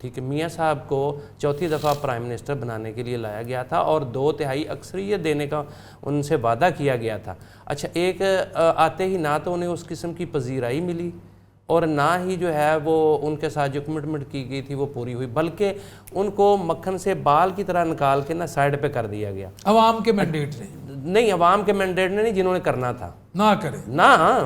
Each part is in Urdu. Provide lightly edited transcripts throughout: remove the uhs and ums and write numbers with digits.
ٹھیک ہے. میاں صاحب کو چوتھی دفعہ پرائم منسٹر بنانے کے لیے لایا گیا تھا اور 2/3 اکثریت دینے کا ان سے وعدہ کیا گیا تھا. اچھا ایک آتے ہی نہ تو انہیں اس قسم کی پذیرائی ملی اور نہ ہی جو ہے وہ ان کے ساتھ جو کمٹمنٹ کی گئی تھی وہ پوری ہوئی, بلکہ ان کو مکھن سے بال کی طرح نکال کے نا سائڈ پہ کر دیا گیا. عوام کے مینڈیٹ نے نہیں, عوام کے مینڈیٹ نے نہیں, جنہوں نے کرنا تھا نہ کرے, نہ.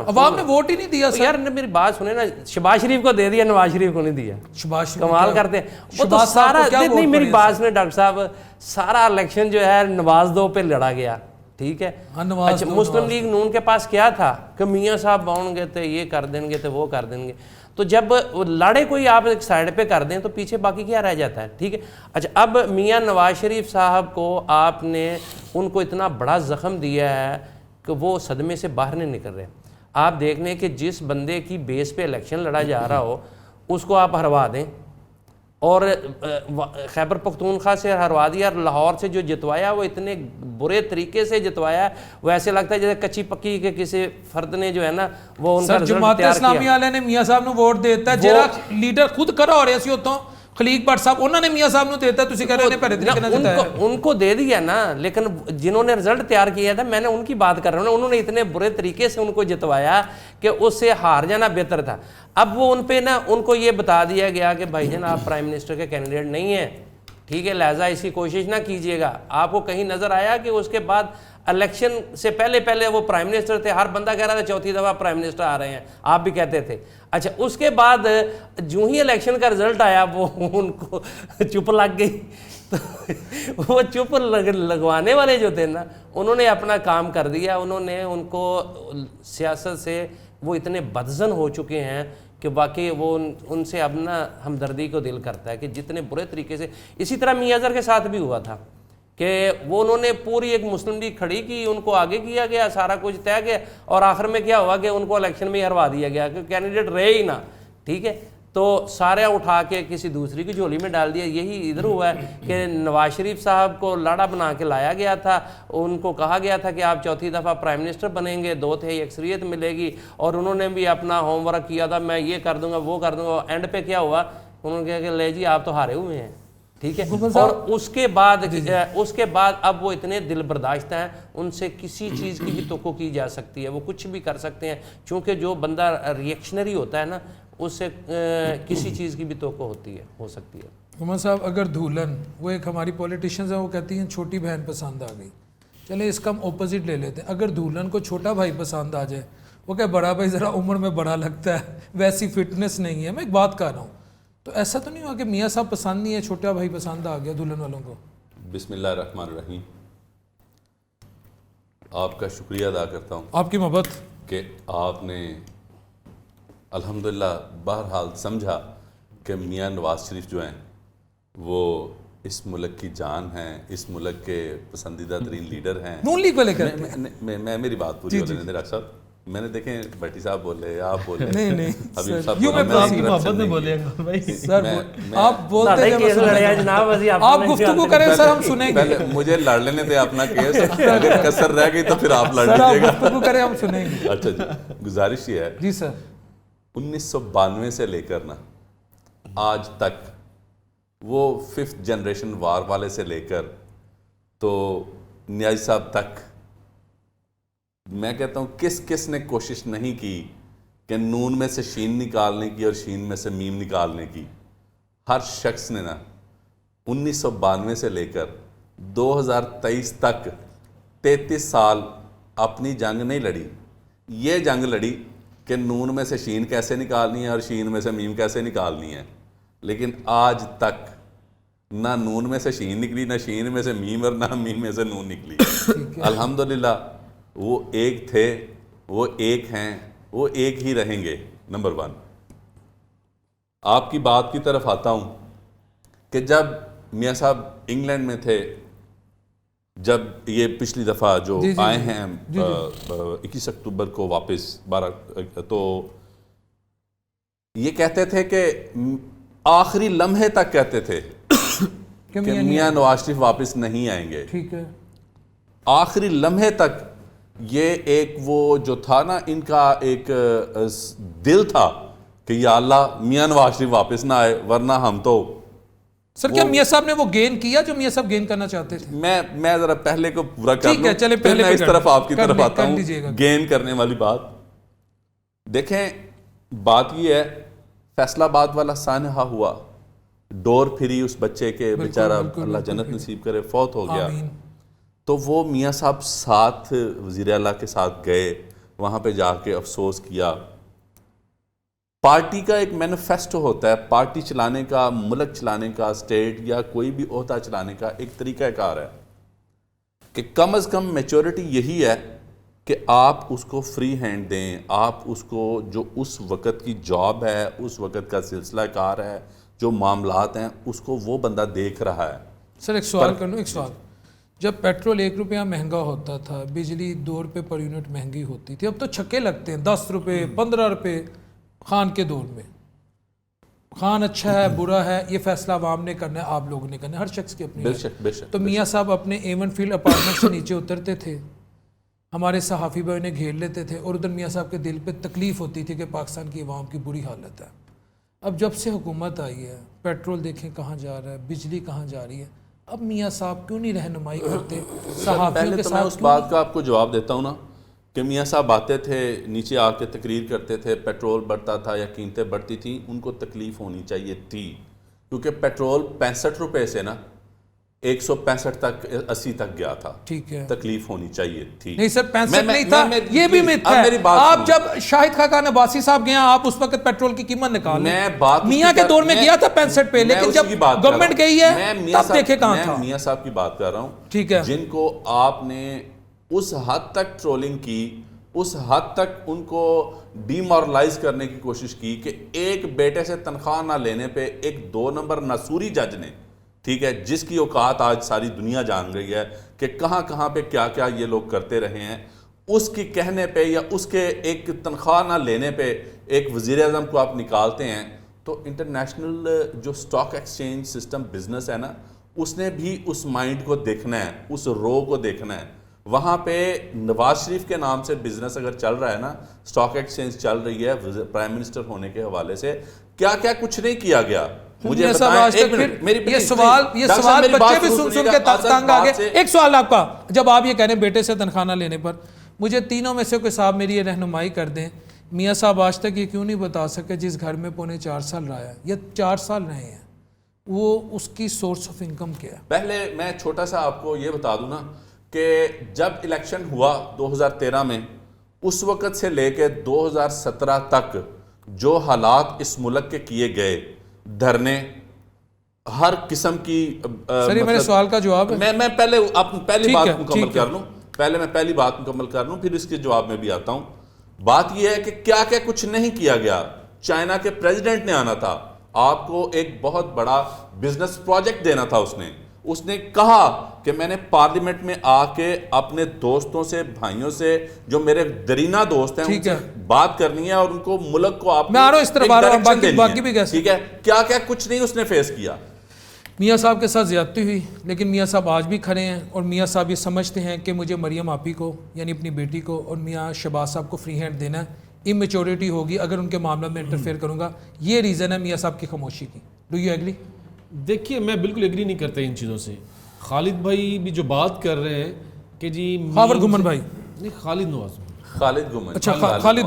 عوام نے ووٹ ہی نہیں دیا. یار میری بات سنیں نا, شہباز شریف کو دے دیا, نواز شریف کو نہیں دیا. شہباز کمال کرتے ہیں وہ تو سارا. نہیں میری بات سنیں ڈاکٹر صاحب, سارا الیکشن جو ہے نواز دو پہ لڑا گیا, ٹھیک ہے. اچھا مسلم لیگ نون کے پاس کیا تھا کہ میاں صاحب باؤں گے تو یہ کر دیں گے تو وہ کر دیں گے, تو جب لڑے کوئی آپ ایک سائڈ پہ کر دیں تو پیچھے باقی کیا رہ جاتا ہے, ٹھیک ہے. اچھا اب میاں نواز شریف صاحب کو آپ نے ان کو اتنا بڑا زخم دیا ہے کہ وہ صدمے سے باہر نہیں نکل رہے. آپ دیکھ لیں کہ جس بندے کی بیس پہ الیکشن لڑا جا رہا ہو اس کو آپ ہروا دیں, اور خیبر پختونخوا سے ہروا دیا, اور لاہور سے جو جتوایا وہ اتنے برے طریقے سے جتوایا, وہ ایسے لگتا ہے جیسے کچی پکی کے کسی فرد نے جو ہے نا وہ ان کا رزلٹ جماعت تیار اسلامی کیا. والے نے میاں صاحب نو ووٹ دیتا ہے, جڑا لیڈر خود کھڑا ہو رہا سی اتوں خلیق بٹ صاحب, انہوں نے میاں صاحب نو دیتا ہے, تسی کہہ رہے نے پہلے طریقے نہ جتایا. ان کو دے دیا نا, لیکن جنہوں نے رزلٹ تیار کیا تھا, میں نے ان کی بات کر رہا ہوں, انہوں نے اتنے برے طریقے سے ان کو جتوایا کہ اس سے ہار جانا بہتر تھا. اب وہ ان پہ نا ان کو یہ بتا دیا گیا کہ بھائی جان آپ پرائم منسٹر کے کینڈیڈیٹ نہیں ہیں, ٹھیک ہے, لہٰذا اس کی کوشش نہ کیجیے گا. آپ کو کہیں نظر آیا کہ اس کے بعد الیکشن سے پہلے وہ پرائم منسٹر تھے, ہر بندہ کہہ رہا تھا چوتھی دفعہ پرائم منسٹر آ رہے ہیں, آپ بھی کہتے تھے. اچھا اس کے بعد جو ہی الیکشن کا رزلٹ آیا وہ ان کو چپ لگ گئی, تو وہ چپ لگوانے والے جو تھے نا انہوں نے اپنا کام کر دیا. انہوں نے ان کو سیاست سے وہ اتنے بدظن ہو چکے ہیں کہ واقعی وہ ان سے اب نا ہمدردی کو دل کرتا ہے کہ جتنے برے طریقے سے. اسی طرح میاں زر کے ساتھ بھی ہوا تھا کہ وہ انہوں نے پوری ایک مسلم لیگ کھڑی کی, ان کو آگے کیا گیا, سارا کچھ طے گیا, اور آخر میں کیا ہوا کہ ان کو الیکشن میں ہی ہروا دیا گیا کہ کینڈیڈیٹ رہے ہی نہ, ٹھیک ہے. تو سارے اٹھا کے کسی دوسری کی جھولی میں ڈال دیا. یہی ادھر ہوا ہے کہ نواز شریف صاحب کو لاڑا بنا کے لایا گیا تھا, ان کو کہا گیا تھا کہ آپ چوتھی دفعہ پرائم منسٹر بنیں گے, 2/3 اکثریت ملے گی, اور انہوں نے بھی اپنا ہوم ورک کیا تھا, میں یہ کر دوں گا وہ کر دوں گا. اینڈ پہ کیا ہوا, انہوں نے کہا کہ لے جی آپ تو ہارے ہوئے ہیں, ٹھیک ہے. اور اس کے بعد اب وہ اتنے دل برداشت ہیں, ان سے کسی چیز کی بھی توقع کی جا سکتی ہے, وہ کچھ بھی کر سکتے ہیں, چونکہ جو بندہ ریئیکشنری ہوتا ہے نا اس سے کسی چیز کی بھی توقع ہو سکتی ہے. عمر صاحب اگر دھولن, وہ ایک ہماری پولیٹیشینز ہیں, وہ کہتی ہیں چھوٹی بہن پسند آ گئی, چلیں اس کا ہم اپوزٹ لے لیتے ہیں. اگر دھولن کو چھوٹا بھائی پسند آ جائے, وہ کہ بڑا بھائی ذرا عمر میں بڑا لگتا ہے, ویسی فٹنس نہیں ہے. میں ایک بات کہہ رہا ہوں, تو ایسا تو نہیں ہوا کہ میاں صاحب پسند نہیں ہے, چھوٹا بھائی پسند آ گیا دلہن والوں کو؟ بسم اللہ الرحمن الرحیم. آپ کا شکریہ ادا کرتا ہوں آپ کی محبت کہ آپ نے الحمدللہ بہرحال سمجھا کہ میاں نواز شریف جو ہیں وہ اس ملک کی جان ہیں, اس ملک کے پسندیدہ ترین لیڈر ہیں. نون لیگ والے کہتے ہیں. میں میری بات پوری ہو لینے دیں ڈاکٹر صاحب. میں نے دیکھیں بھٹی صاحب بولے, آپ بولے, نہیں ابھی صاحب محبت میں بولے گا بھائی, سر آپ بولتے ہیں جناب, آپ گفتگو کریں سر, ہم سنیں گے. پہلے مجھے لڑ لینے تھے اپنا کیس, اگر کسر رہ گئی تو پھر آپ لڑ سر آپ لیجیے گا. گفتگو کریں, ہم سنیں گے. اچھا جی, گزارش یہ ہے, جی سر. 1992 سے لے کر نا آج تک, وہ 5th جنریشن وار والے سے لے کر تو نیاز صاحب تک, میں کہتا ہوں کس نے کوشش نہیں کی کہ نون میں سے شین نکالنے کی اور شین میں سے میم نکالنے کی. ہر شخص نے نا 1992 سے لے کر 2023 تک 33 سال اپنی جنگ نہیں لڑی. یہ جنگ لڑی کہ نون میں سے شین کیسے نکالنی ہے اور شین میں سے میم کیسے نکالنی ہے, لیکن آج تک نہ نون میں سے شین نکلی, نہ شین میں سے میم, اور نہ میم میں سے نون نکلی. الحمدللہ وہ ایک تھے, وہ ایک ہیں, وہ ایک ہی رہیں گے. نمبر 1. آپ کی بات کی طرف آتا ہوں کہ جب میاں صاحب انگلینڈ میں تھے, جب یہ پچھلی دفعہ جو آئے ہیں 21 اکتوبر کو واپس 12, تو یہ کہتے تھے کہ آخری لمحے تک کہتے تھے کہ میاں نواز شریف واپس نہیں آئیں گے. ٹھیک ہے, آخری لمحے تک یہ ایک وہ جو تھا نا ان کا ایک دل تھا کہ یا اللہ میاں نواز شریف واپس نہ آئے, ورنہ ہم تو سر کیا میاں صاحب نے وہ گین کیا جو میاں صاحب گین کرنا چاہتے تھے؟ میں ذرا پہلے کو پورا کر ٹھیک ہے، لوں، چلے پھر پہلے میں اس پہ طرف آپ کی کر طرف لیں، آتا کر لیجئے ہوں گا۔ گین کرنے والی بات۔ دیکھیں بات یہ ہے، فیصل آباد والا سانحہ ہوا، ڈور پھری اس بچے کے، بیچارہ اللہ جنت نصیب کرے، فوت ہو گیا، آمین۔ تو وہ میاں صاحب ساتھ وزیر اعلیٰ کے ساتھ گئے، وہاں پہ جا کے افسوس کیا۔ پارٹی کا ایک مینیفیسٹو ہوتا ہے، پارٹی چلانے کا، ملک چلانے کا، اسٹیٹ یا کوئی بھی عہدہ چلانے کا ایک طریقہ کار ہے کہ کم از کم میچورٹی یہی ہے کہ آپ اس کو فری ہینڈ دیں، آپ اس کو جو اس وقت کی جاب ہے، اس وقت کا سلسلہ کار ہے، جو معاملات ہیں، اس کو وہ بندہ دیکھ رہا ہے۔ سر ایک سوال کر لوں، ایک سوال۔ جب پیٹرول 1 روپیہ مہنگا ہوتا تھا، بجلی 2 روپے پر یونٹ مہنگی ہوتی تھی، اب تو چھکے لگتے ہیں، 10 روپے 15 روپے۔ خان کے دور میں خان اچھا ہے برا ہے یہ فیصلہ عوام نے کرنا ہے، آپ لوگوں نے کرنا ہے، ہر شخص کی اپنی بے شک بے شک۔ تو میاں صاحب اپنے ایون فیلڈ اپارٹمنٹ سے نیچے اترتے تھے، ہمارے صحافی بھائی انہیں گھیر لیتے تھے، اور ادھر میاں صاحب کے دل پہ تکلیف ہوتی تھی کہ پاکستان کی عوام کی بری حالت ہے۔ اب جب سے حکومت آئی ہے، پیٹرول دیکھیں کہاں جا رہا ہے، بجلی کہاں جا رہی ہے، اب میاں صاحب کیوں نہیں رہنمائی کرتے صحافیوں پہلے کے تو میں ساتھ؟ اس بات کا آپ کو جواب دیتا ہوں نا کہ میاں صاحب آتے تھے، نیچے آ کے تقریر کرتے تھے، پیٹرول بڑھتا تھا یا قیمتیں بڑھتی تھیں، ان کو تکلیف ہونی چاہیے تھی، کیونکہ پیٹرول 65 روپے سے نا 165 تک 80 تک گیا تھا، ٹھیک ہے، تکلیف ہونی چاہیے تھی۔ نہیں سر 65 نہیں تھا، یہ بھی مت ہے۔ آپ جب شاہد خاقان عباسی صاحب گیا، آپ اس وقت پیٹرول کی قیمت نکال لیں، میاں کے دور میں گیا تھا 65 پہ، لیکن جب گورنمنٹ گئی ہے تب دیکھے کہاں تھا۔ میں میاں صاحب کی بات کر رہا ہوں، ٹھیک ہے، جن کو آپ نے اس حد تک ٹرولنگ کی، اس حد تک ان کو ڈی مورلائز کرنے کی کوشش کی کہ ایک بیٹے سے تنخواہ نہ لینے پہ ایک 2 نمبر ناسوری جج نے، ٹھیک ہے، جس کی اوقات آج ساری دنیا جان گئی ہے کہ کہاں کہاں پہ کیا کیا یہ لوگ کرتے رہے ہیں، اس کی کہنے پہ یا اس کے ایک تنخواہ نہ لینے پہ ایک وزیر اعظم کو آپ نکالتے ہیں، تو انٹرنیشنل جو سٹاک ایکسچینج سسٹم بزنس ہے نا، اس نے بھی اس مائنڈ کو دیکھنا ہے، اس رو کو دیکھنا ہے۔ وہاں پہ نواز شریف کے نام سے بزنس اگر چل رہا ہے نا، سٹاک ایکسچینج چل رہی ہے پرائم منسٹر ہونے کے حوالے سے، کیا کیا کچھ نہیں کیا گیا، مجھے بتائیں۔ یہ سوال بچے بھی سن کے تنگ آ گئے۔ ایک سوال آپ کا، جب آپ یہ کہہ رہے ہیں بیٹے سے تنخواہ نہ لینے پر، مجھے تینوں میں سے کوئی صاحب میری یہ رہنمائی کر دیں، میاں صاحب آج تک یہ کیوں نہیں بتا سکے جس گھر میں 4.25 سال رہا ہے یا 4 سال رہے ہیں، وہ اس کی سورس آف انکم کیا ہے؟ پہلے میں چھوٹا سا آپ کو یہ بتا دوں نا کہ جب الیکشن ہوا 2013 میں، اس وقت سے لے کے 2017 تک جو حالات اس ملک کے کیے گئے، دھرنے، ہر قسم کی سر یہ میرے سوال کا جواب ہے۔ میں پہلے پہلی بات مکمل کر لوں، میں پہلی بات مکمل کر لوں، پھر اس کے جواب میں بھی آتا ہوں۔ بات یہ ہے کہ کیا کیا کچھ نہیں کیا گیا۔ چائنا کے پریزیڈنٹ نے آنا تھا، آپ کو ایک بہت بڑا بزنس پروجیکٹ دینا تھا، اس نے کہا کہ میں نے پارلیمنٹ میں آ کے اپنے دوستوں سے، بھائیوں سے، جو میرے درینہ دوست ہیں، ان سے بات کرنی ہے اور ان کو ملک کو آپ میں آ رہا ہوں اس طرح باقی بھی کیسے، ٹھیک ہے، کیا کیا کچھ نہیں اس نے فیس کیا۔ میاں صاحب کے ساتھ زیادتی ہوئی، لیکن میاں صاحب آج بھی کھڑے ہیں، اور میاں صاحب یہ سمجھتے ہیں کہ مجھے مریم آپی کو یعنی اپنی بیٹی کو اور میاں شہباز صاحب کو فری ہینڈ دینا ہے، امیچورٹی ہوگی اگر ان کے معاملہ میں انٹرفیئر کروں گا، یہ ریزن ہے میاں صاحب کی خاموشی کی۔ Do you agree? دیکھیے میں بالکل ایگری نہیں کرتا ان چیزوں سے۔ خالد بھائی بھی جو بات کر رہے ہیں کہ جی خاور گمن بھائی، نہیں خالد نواز، خالد گمن، اچھا خالد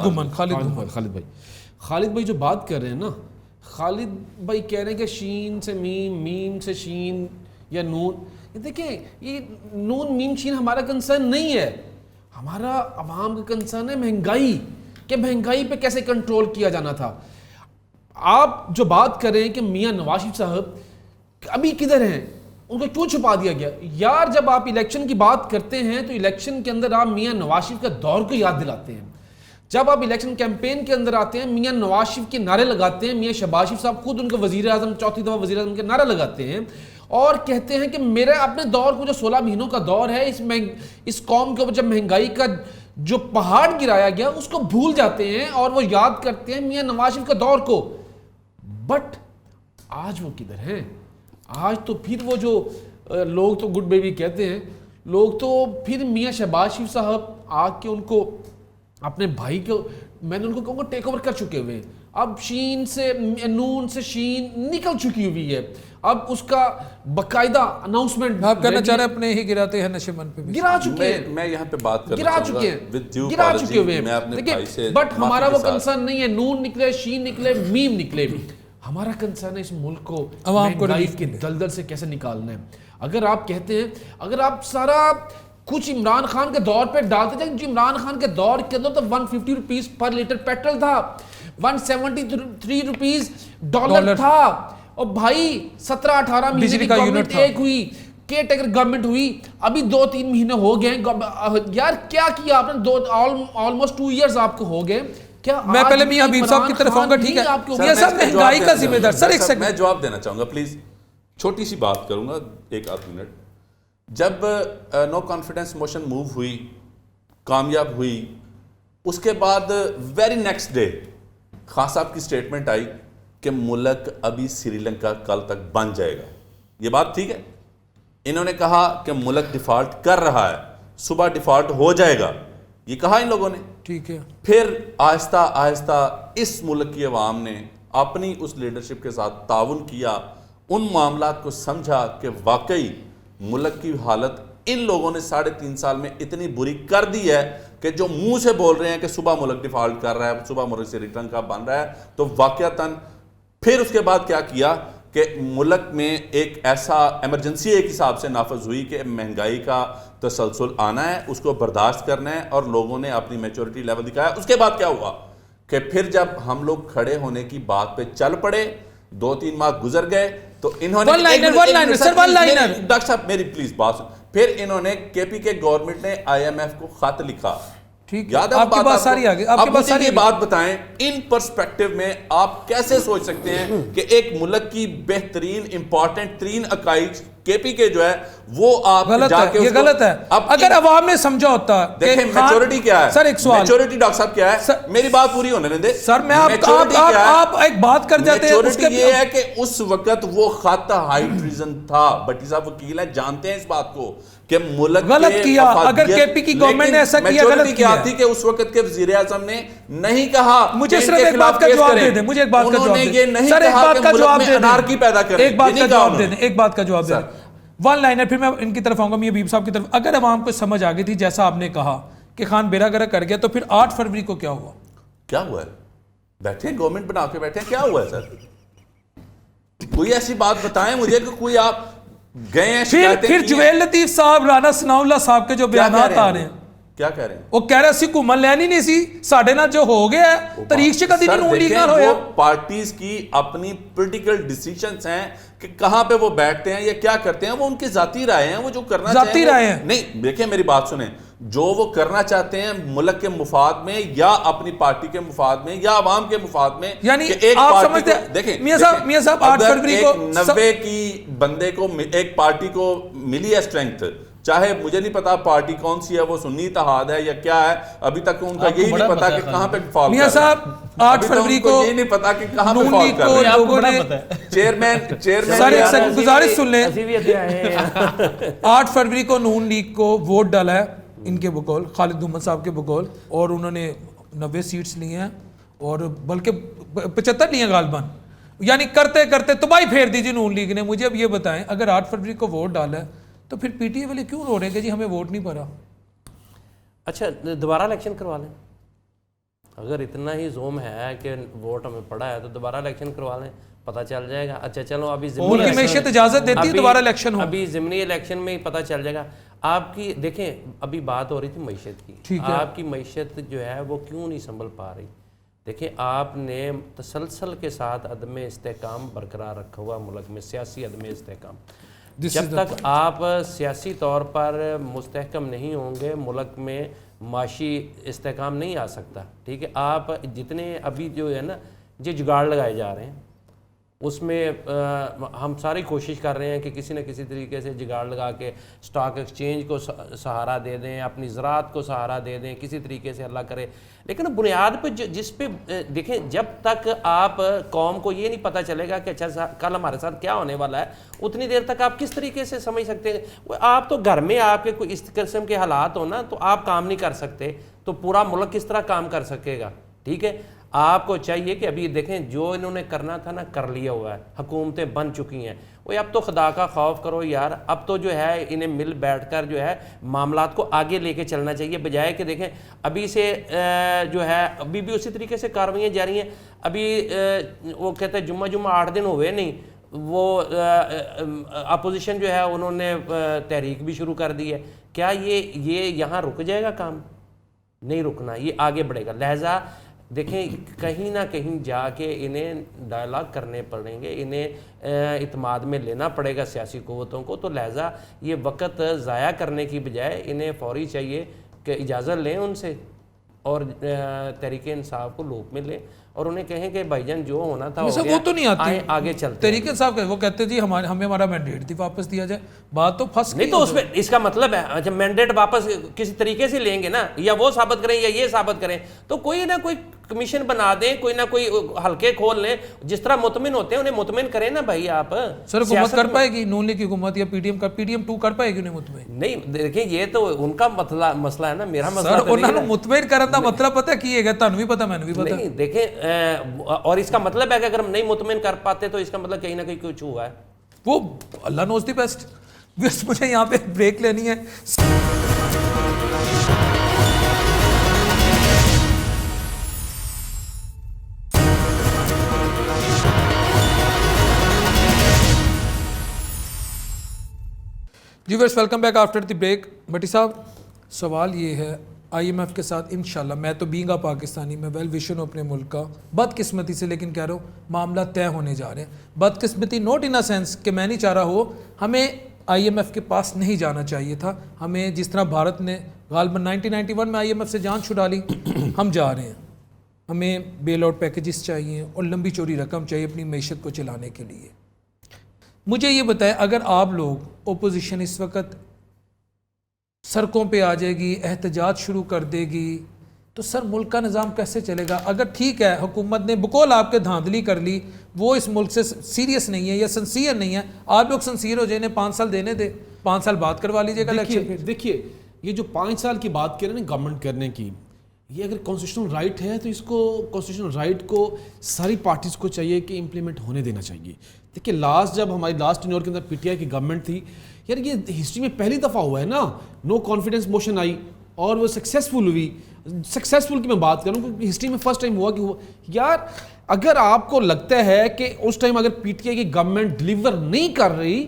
بھائی جو بات کر رہے ہیں نا، خالد بھائی کہہ رہے ہیں کہ شین سے میم، میم سے شین یا نون، دیکھیں یہ نون میم شین ہمارا کنسرن نہیں ہے، ہمارا عوام کا کنسرن ہے مہنگائی، کہ مہنگائی پہ کیسے کنٹرول کیا جانا تھا۔ آپ جو بات کر رہے ہیں کہ میاں نواز شریف صاحب ابھی کدھر ہیں، ان کو کیوں چھپا دیا گیا؟ یار جب آپ الیکشن کی بات کرتے ہیں تو الیکشن کے اندر آپ میاں نواز شریف کا دور کو یاد دلاتے ہیں، جب آپ الیکشن کیمپین کے اندر آتے ہیں میاں نواز شریف کے نعرے لگاتے ہیں، میاں شہباز شریف صاحب خود ان کا وزیر اعظم، 4تھی دفعہ وزیر اعظم کے نعرے لگاتے ہیں اور کہتے ہیں کہ میرے اپنے دور کو جو 16 مہینوں کا دور ہے، اس قوم کے اوپر جب مہنگائی کا جو پہاڑ گرایا گیا اس کو بھول جاتے ہیں اور وہ یاد کرتے ہیں میاں نواز شریف کا دور کو۔ بٹ آج وہ کدھر ہیں؟ آج تو پھر وہ جو لوگ تو گڈ بیبی کہتے ہیں، لوگ تو پھر میاں شہباز شریف صاحب آ کے ان کو اپنے بھائی کو، میں نے ان کو کہوں گا ٹیک اوور کر چکے ہوئے ہیں۔ اب شین سے نون سے شین نکل چکی ہوئی ہے, اب اس کا باقاعدہ اناؤنسمنٹ آپ کہنا چاہ رہے ہیں اپنے ہی گراتے ہیں نشے من پہ بھی. گرا چکے ہیں, میں یہاں پہ بات کرنا گرا چاہوں چکے گا with due ہیں, گرا apology, چکے ہوئے میں ہیں. اپنے بھائی سے بٹ ہمارا وہ معافی کے ساتھ- کنسرن نہیں ہے نون نکلے, شین نکلے, میم نکلے. ہمارا کنسرن ہے اس ملک کو عوام کو مہنگائی ریلیف کے دلدل سے کیسے نکالنا ہے. اگر آپ کہتے ہیں, اگر آپ سارا کچھ عمران خان کے دور پہ ڈالتے تھے, جو عمران خان کے دور کے اندر تو 150 روپیز پر لیٹر پیٹرول تھا, 173 روپیز ڈالر تھا, اور بھائی 17-18 مہینے کی گورنمنٹ ایک ہوئی, کیئر ٹیکر گورنمنٹ ہوئی, ابھی 2-3 مہینے ہو گئے یار. کیا کیا آپ نے؟ آلموسٹ 2 ایئرز آپ کو ہو گئے. میں پہلے میاں حبیب صاحب کی طرف آؤں گا, ٹھیک ہے میاں صاحب مہنگائی کا ذمہ دار. سر ایک میں سیکنڈ جواب دینا چاہوں گا پلیز, چھوٹی سی بات کروں گا 1-8 منٹ. جب نو کانفیڈنس موشن موو ہوئی, کامیاب ہوئی, اس کے بعد ویری نیکسٹ ڈے خان صاحب کی سٹیٹمنٹ آئی کہ ملک ابھی سری لنکا کل تک بن جائے گا. یہ بات ٹھیک ہے؟ انہوں نے کہا کہ ملک ڈیفالٹ کر رہا ہے, صبح ڈیفالٹ ہو جائے گا, یہ کہا ان لوگوں نے. ٹھیک ہے, پھر آہستہ آہستہ اس ملک کی عوام نے اپنی اس لیڈرشپ کے ساتھ تعاون کیا, ان معاملات کو سمجھا کہ واقعی ملک کی حالت ان لوگوں نے 3.5 سال میں اتنی بری کر دی ہے کہ جو منہ سے بول رہے ہیں کہ صبح ملک ڈیفالٹ کر رہا ہے, صبح ملک سے ریٹرن کا بن رہا ہے, تو واقعتاً پھر اس کے بعد کیا کیا کہ ملک میں ایک ایسا ایمرجنسی ایک حساب سے نافذ ہوئی کہ مہنگائی کا تسلسل آنا ہے, اس کو برداشت کرنا ہے, اور لوگوں نے اپنی میچورٹی لیول دکھایا. اس کے بعد کیا ہوا کہ پھر جب ہم لوگ کھڑے ہونے کی بات پہ چل پڑے, 2-3 ماہ گزر گئے, تو انہوں نے ڈاکٹر صاحب میری پلیز بات, پھر انہوں نے کے پی کے گورنمنٹ نے IMF کو خط لکھا. ٹھیک ہے, یاد ہے آپ کی بات ساری آگے. آپ اب کی بات مجھے ساری یہ بات بتائیں, ان پرسپیکٹیو میں آپ کیسے سوچ سکتے ہیں کہ ایک ملک کی بہترین امپورٹنٹ ترین عقائد کے پی کے جو ہے وہ آپ غلط جا ہے, کے یہ غلط ہے. اگر عوام نے سمجھا ہوتا, دیکھیں میچورٹی کیا ہے, سر ایک سوال, میچورٹی ڈاکٹر صاحب کیا ہے, میری بات پوری ہونے دیں سر میں آپ ایک بات کر جاتے ہیں. میچورٹی یہ ہے کہ اس وقت وہ خط ہائی ٹریزن تھا. بٹی صاحب وکیل ہیں, جانتے ہیں اس بات کو کہ ملک غلط کیا. اگر کے پی کی گورنمنٹ نے ایسا کیا, غلط کیا تھی کہ اس وقت کے وزیر اعظم نے نہیں کہا. مجھے صرف ایک بات کا جواب دے دیں, مجھے ایک بات کا جواب دے دیں سر, ایک بات کا جواب دے دیں, انارکی پیدا کریں, ایک بات کا جواب دے دیں, ایک بات کا جواب دے دیں. 1 لائنر, پھر میں ان کی طرف آؤں گا, میاں حبیب صاحب کی طرف. اگر عوام کو سمجھ آ گئی تھی جیسا آپ نے کہا کہ خان بیرا گرا کر گیا, تو پھر 8 فروری کو کیا ہوا؟ کیا ہوا ہے؟ بیٹھے گورنمنٹ بنا کے بیٹھے, کیا ہوا ہے سر؟ کوئی ایسی بات بتائیں مجھے کہ کوئی آپ گئے ہیں. پھر جویل لطیف صاحب, رانا ثناء اللہ صاحب کے جو بیانات آ رہے ہیں, کیا کہہ رہے ہیں؟ وہ کہہ رہے سی گھومن لینی نہیں سی ساڈے نال جو ہو گیا ہے, تاریخ سے کدی نہیں نون لیگ نال ہویا. وہ پارٹیز کی اپنی پولیٹیکل ڈیسیجنز ہیں کہ کہاں پہ وہ بیٹھتے ہیں یا کیا کرتے ہیں, وہ ان کی ذاتی رائے ہیں, وہ جو کرنا چاہتے ہیں. ذاتی رائے ہیں. نہیں دیکھیں میری بات سنیں, جو وہ کرنا چاہتے ہیں ملک کے مفاد میں یا اپنی پارٹی کے مفاد میں یا عوام کے مفاد میں, یعنی ایک آپ پارٹی سمجھتے کو دیکھیں, میاں صاحب 8 فروری کو 90 کی بندے کو ایک پارٹی کو ملی ہے اسٹرینگتھ, چاہے مجھے نہیں پتا پارٹی کون سی ہے, وہ سنی اتحاد ہے یا کیا ہے, ابھی تک ان کا یہی نہیں پتا کہ کہاں پہ فال کر رہے ہیں. میاں صاحب 8 فروری کو یہی نہیں پتا کہ کہاں پہ نون فال لیگ کر کو رہے ہیں. لوگوں نے چیئرمین سر ایک سیکنڈ گزارش سن لیں, اسی بھی آئے ہیں 8 فروری کو نون لیگ کو ووٹ ڈالا ہے ان کے بقول, خالد محمد صاحب کے بقول, اور انہوں نے 90 سیٹس لی ہیں, اور بلکہ 75 لی ہیں غالباً, یعنی کرتے کرتے تباہی پھیر دیجیے نون لیگ نے. مجھے اب یہ بتائیں, اگر 8 فروری کو ووٹ ڈالا ہے تو پھر پی ٹی اے والے کیوں رو رہے ہیں کہ جی ہمیں ووٹ نہیں پڑا؟ اچھا دوبارہ الیکشن کروا لیں, اگر اتنا ہی زوم ہے کہ ووٹ ہمیں پڑا ہے تو دوبارہ الیکشن کروا لیں, پتہ چل جائے گا. اچھا چلو ابھی ان کی معیشت اجازت دیتی ہے دوبارہ الیکشن ہو, ابھی ضمنی الیکشن میں ہی پتہ چل جائے گا. آپ کی دیکھیں ابھی بات ہو رہی تھی معیشت کی, آپ کی معیشت جو ہے وہ کیوں نہیں سنبھل پا رہی. دیکھیں آپ نے تسلسل کے ساتھ عدم استحکام برقرار رکھا ہوا ملک میں, سیاسی عدم استحکام. جب تک آپ سیاسی طور پر مستحکم نہیں ہوں گے ملک میں معاشی استحکام نہیں آ سکتا. ٹھیک ہے, آپ جتنے ابھی جو ہے نا جو جگاڑ لگائے جا رہے ہیں اس میں ہم ساری کوشش کر رہے ہیں کہ کسی نہ کسی طریقے سے جگاڑ لگا کے سٹاک ایکسچینج کو سہارا دے دیں, اپنی زراعت کو سہارا دے دیں, کسی طریقے سے اللہ کرے. لیکن بنیاد پہ جس پہ دیکھیں, جب تک آپ قوم کو یہ نہیں پتہ چلے گا کہ اچھا کل ہمارے ساتھ کیا ہونے والا ہے, اتنی دیر تک آپ کس طریقے سے سمجھ سکتے ہیں. آپ تو گھر میں آپ کے کوئی اس قسم کے حالات ہو نا تو آپ کام نہیں کر سکتے, تو پورا ملک کس طرح کام کر سکے گا. ٹھیک ہے, آپ کو چاہیے کہ ابھی دیکھیں جو انہوں نے کرنا تھا نا کر لیا ہوا ہے, حکومتیں بن چکی ہیں. وہ اب تو خدا کا خوف کرو یار, اب تو جو ہے انہیں مل بیٹھ کر جو ہے معاملات کو آگے لے کے چلنا چاہیے, بجائے کہ دیکھیں ابھی سے جو ہے ابھی بھی اسی طریقے سے کاروائیاں جاری ہیں. ابھی وہ کہتے ہیں جمعہ 8 دن ہوئے نہیں, وہ اپوزیشن جو ہے انہوں نے تحریک بھی شروع کر دی ہے. کیا یہ یہاں رک جائے گا کام؟ نہیں رکنا, یہ آگے بڑھے گا. لہٰذا دیکھیں کہیں نہ کہیں جا کے انہیں ڈائلاگ کرنے پڑیں گے, انہیں اعتماد میں لینا پڑے گا سیاسی قوتوں کو. تو لہٰذا یہ وقت ضائع کرنے کی بجائے انہیں فوری چاہیے کہ اجازت لیں ان سے اور تحریک انصاف کو لوپ میں لیں اور انہیں کہیں کہ بھائی جان جو ہونا تھا ہو گیا, وہ تو نہیں آتی آگے چلتے. تحریک انصاف وہ کہتے جی ہمیں ہمارا مینڈیٹ تھی واپس دیا جائے, بات تو پھنس نہیں. تو اس میں اس کا مطلب ہے جب مینڈیٹ واپس کسی طریقے سے لیں گے نا, یا وہ ثابت کریں یا یہ ثابت کریں, تو کوئی نہ کوئی کمیشن بنا دیں, کوئی نہ کوئی حلقے کھول لیں. جس طرح مطمئن ہوتے ہیں انہیں مطمئن کریں نا بھائی. آپ سر حکومت کر پائے گی نون لیگ کی حکومت یا پی ٹی ایم 2 کر پائے گی انہیں مطمئن؟ نہیں دیکھیں یہ تو ان کا مسئلہ ہے نا, میرا مسئلہ سر انہوں نے مطمئن کرنا مطلب پتہ کیے گا, تنوع بھی پتہ میں نے بھی پتہ. نہیں دیکھیں, اور اس کا مطلب ہے کہ اگر ہم نہیں مطمئن کر پاتے تو اس کا مطلب کہیں نہ کہیں کچھ ہوا ہے. وہ اللہ نوز دی بیسٹ. مجھے یہاں پہ بریک لینی ہے. جی ویئرس welcome back after the break. Bhatti صاحب سوال یہ ہے, آئی ایم ایف کے ساتھ انشاءاللہ, میں تو بینگ آ پاکستانی میں ویل وشن ہوں اپنے ملک کا, بدقسمتی سے لیکن کہہ رہا ہوں معاملہ طے ہونے جا رہے ہیں. بدقسمتی نوٹ ان اے سینس کہ میں نہیں چاہ رہا ہو, ہمیں آئی ایم ایف کے پاس نہیں جانا چاہیے تھا. ہمیں جس طرح بھارت نے غالباً 1991 میں آئی ایم ایف سے جان چھڑا لی, ہم جا رہے ہیں. ہمیں بیل آؤٹ پیکیجز چاہیے اور لمبی چوڑی رقم چاہیے اپنی معیشت کو چلانے کے لیے. مجھے یہ بتائیں, اگر آپ لوگ اپوزیشن اس وقت سڑکوں پہ آ جائے گی, احتجاج شروع کر دے گی, تو سر ملک کا نظام کیسے چلے گا؟ اگر ٹھیک ہے حکومت نے بقول آپ کے دھاندلی کر لی, وہ اس ملک سے سیریس نہیں ہے یا سنسیئر نہیں ہے, آپ لوگ سنسیئر ہو جائیں, 5 سال دینے دے, 5 سال بعد کروا لیجیے گا الیکشن. دیکھیے یہ جو 5 سال کی بات کریں نا گورنمنٹ کرنے کی, یہ اگر کانسٹیٹیوشنل رائٹ ہے تو اس کو کانسٹیٹیوشنل رائٹ کو ساری پارٹیز کو چاہیے کہ امپلیمنٹ ہونے دینا چاہیے. دیکھیے جب ہماری لاسٹ ٹینیور کے اندر پی ٹی آئی کی گورنمنٹ تھی, یار یہ ہسٹری میں پہلی دفعہ ہوا ہے نا, نو کانفیڈنس موشن آئی اور وہ سکسیزفل ہوئی. سکسیزفل کی میں بات کروں کہ ہسٹری میں فرسٹ ٹائم ہوا کہ یار اگر آپ کو لگتا ہے کہ اس ٹائم اگر پی ٹی آئی کی گورنمنٹ ڈلیور نہیں کر رہی,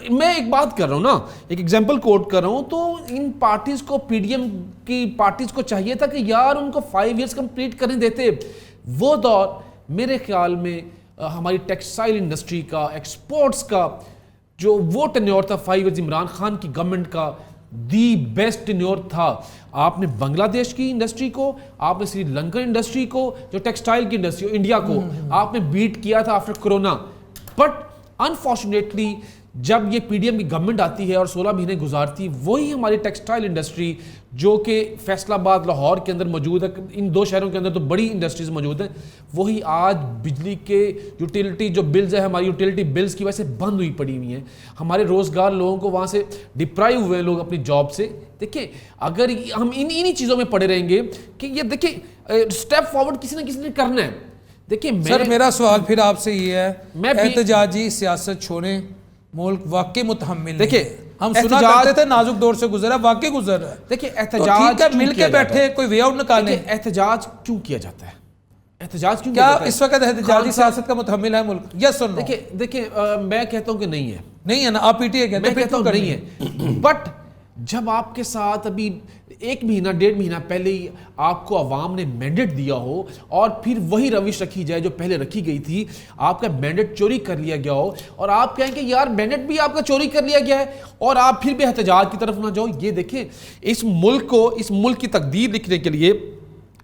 میں ایک بات کر رہا ہوں نا, ایک ایگزامپل کوٹ کر رہا ہوں, تو ان پارٹیز کو پی ڈی ایم کی پارٹیز کو چاہیے تھا کہ یار ان کو 5 ایئرس کمپلیٹ کرنے دیتے. وہ دور میرے خیال میں ہماری ٹیکسٹائل انڈسٹری کا, ایکسپورٹس کا جو وہ ٹینیور تھا 5 ایئرز عمران خان کی گورنمنٹ کا, دی بیسٹ ٹینیور تھا. آپ نے بنگلہ دیش کی انڈسٹری کو, آپ نے سری لنکن انڈسٹری کو, جو ٹیکسٹائل کی انڈسٹری انڈیا کو آپ نے بیٹ کیا تھا آفٹر کرونا. بٹ انفارچونیٹلی جب یہ پی ڈی ایم کی گورنمنٹ آتی ہے اور 16 مہینے گزارتی, وہی ہماری ٹیکسٹائل انڈسٹری جو کہ فیصل آباد لاہور کے اندر موجود ہے, ان 2 شہروں کے اندر تو بڑی انڈسٹریز موجود ہیں, وہی آج بجلی کے یوٹیلیٹی جو بلز ہے ہماری یوٹیلیٹی بلز کی وجہ سے بند ہوئی پڑی ہوئی ہیں. ہمارے روزگار لوگوں کو وہاں سے ڈپرائیو ہوئے لوگ اپنی جاب سے. دیکھیں اگر ہم انہی چیزوں میں پڑے رہیں گے کہ یہ دیکھیں اسٹیپ فارورڈ کسی نہ کسی نے کرنا ہے. دیکھیں سر میرا سوال پھر آپ سے یہ ہے, احتجاجی سیاست چھوڑیں, ملک واقعی متحمل. دیکھیں ہم سنا کرتے تھے نازک دور سے گزرا, واقعی گزر رہا ہے. دیکھیں احتجاج مل کے بیٹھے کوئی وے آؤٹ نکالیں. احتجاج کیوں کیا جاتا ہے؟ احتجاج کیوں کیا اس وقت احتجاجی سیاست کا متحمل ہے ملک؟ یس اور نو؟ دیکھیں میں کہتا ہوں کہ نہیں ہے. نہیں ہے نا, آپ پی ٹی اے کہتے ہیں, میں کہتا ہوں نہیں ہے. بٹ جب آپ کے ساتھ ابھی 1 مہینہ 1.5 مہینہ پہلے ہی آپ کو عوام نے مینڈیٹ دیا ہو اور پھر وہی روش رکھی جائے جو پہلے رکھی گئی تھی, آپ کا مینڈیٹ چوری کر لیا گیا ہو اور آپ کہیں کہ یار مینڈیٹ بھی آپ کا چوری کر لیا گیا ہے اور آپ پھر بھی احتجاج کی طرف نہ جاؤ. یہ دیکھیں اس ملک کو, اس ملک کی تقدیر لکھنے کے لیے,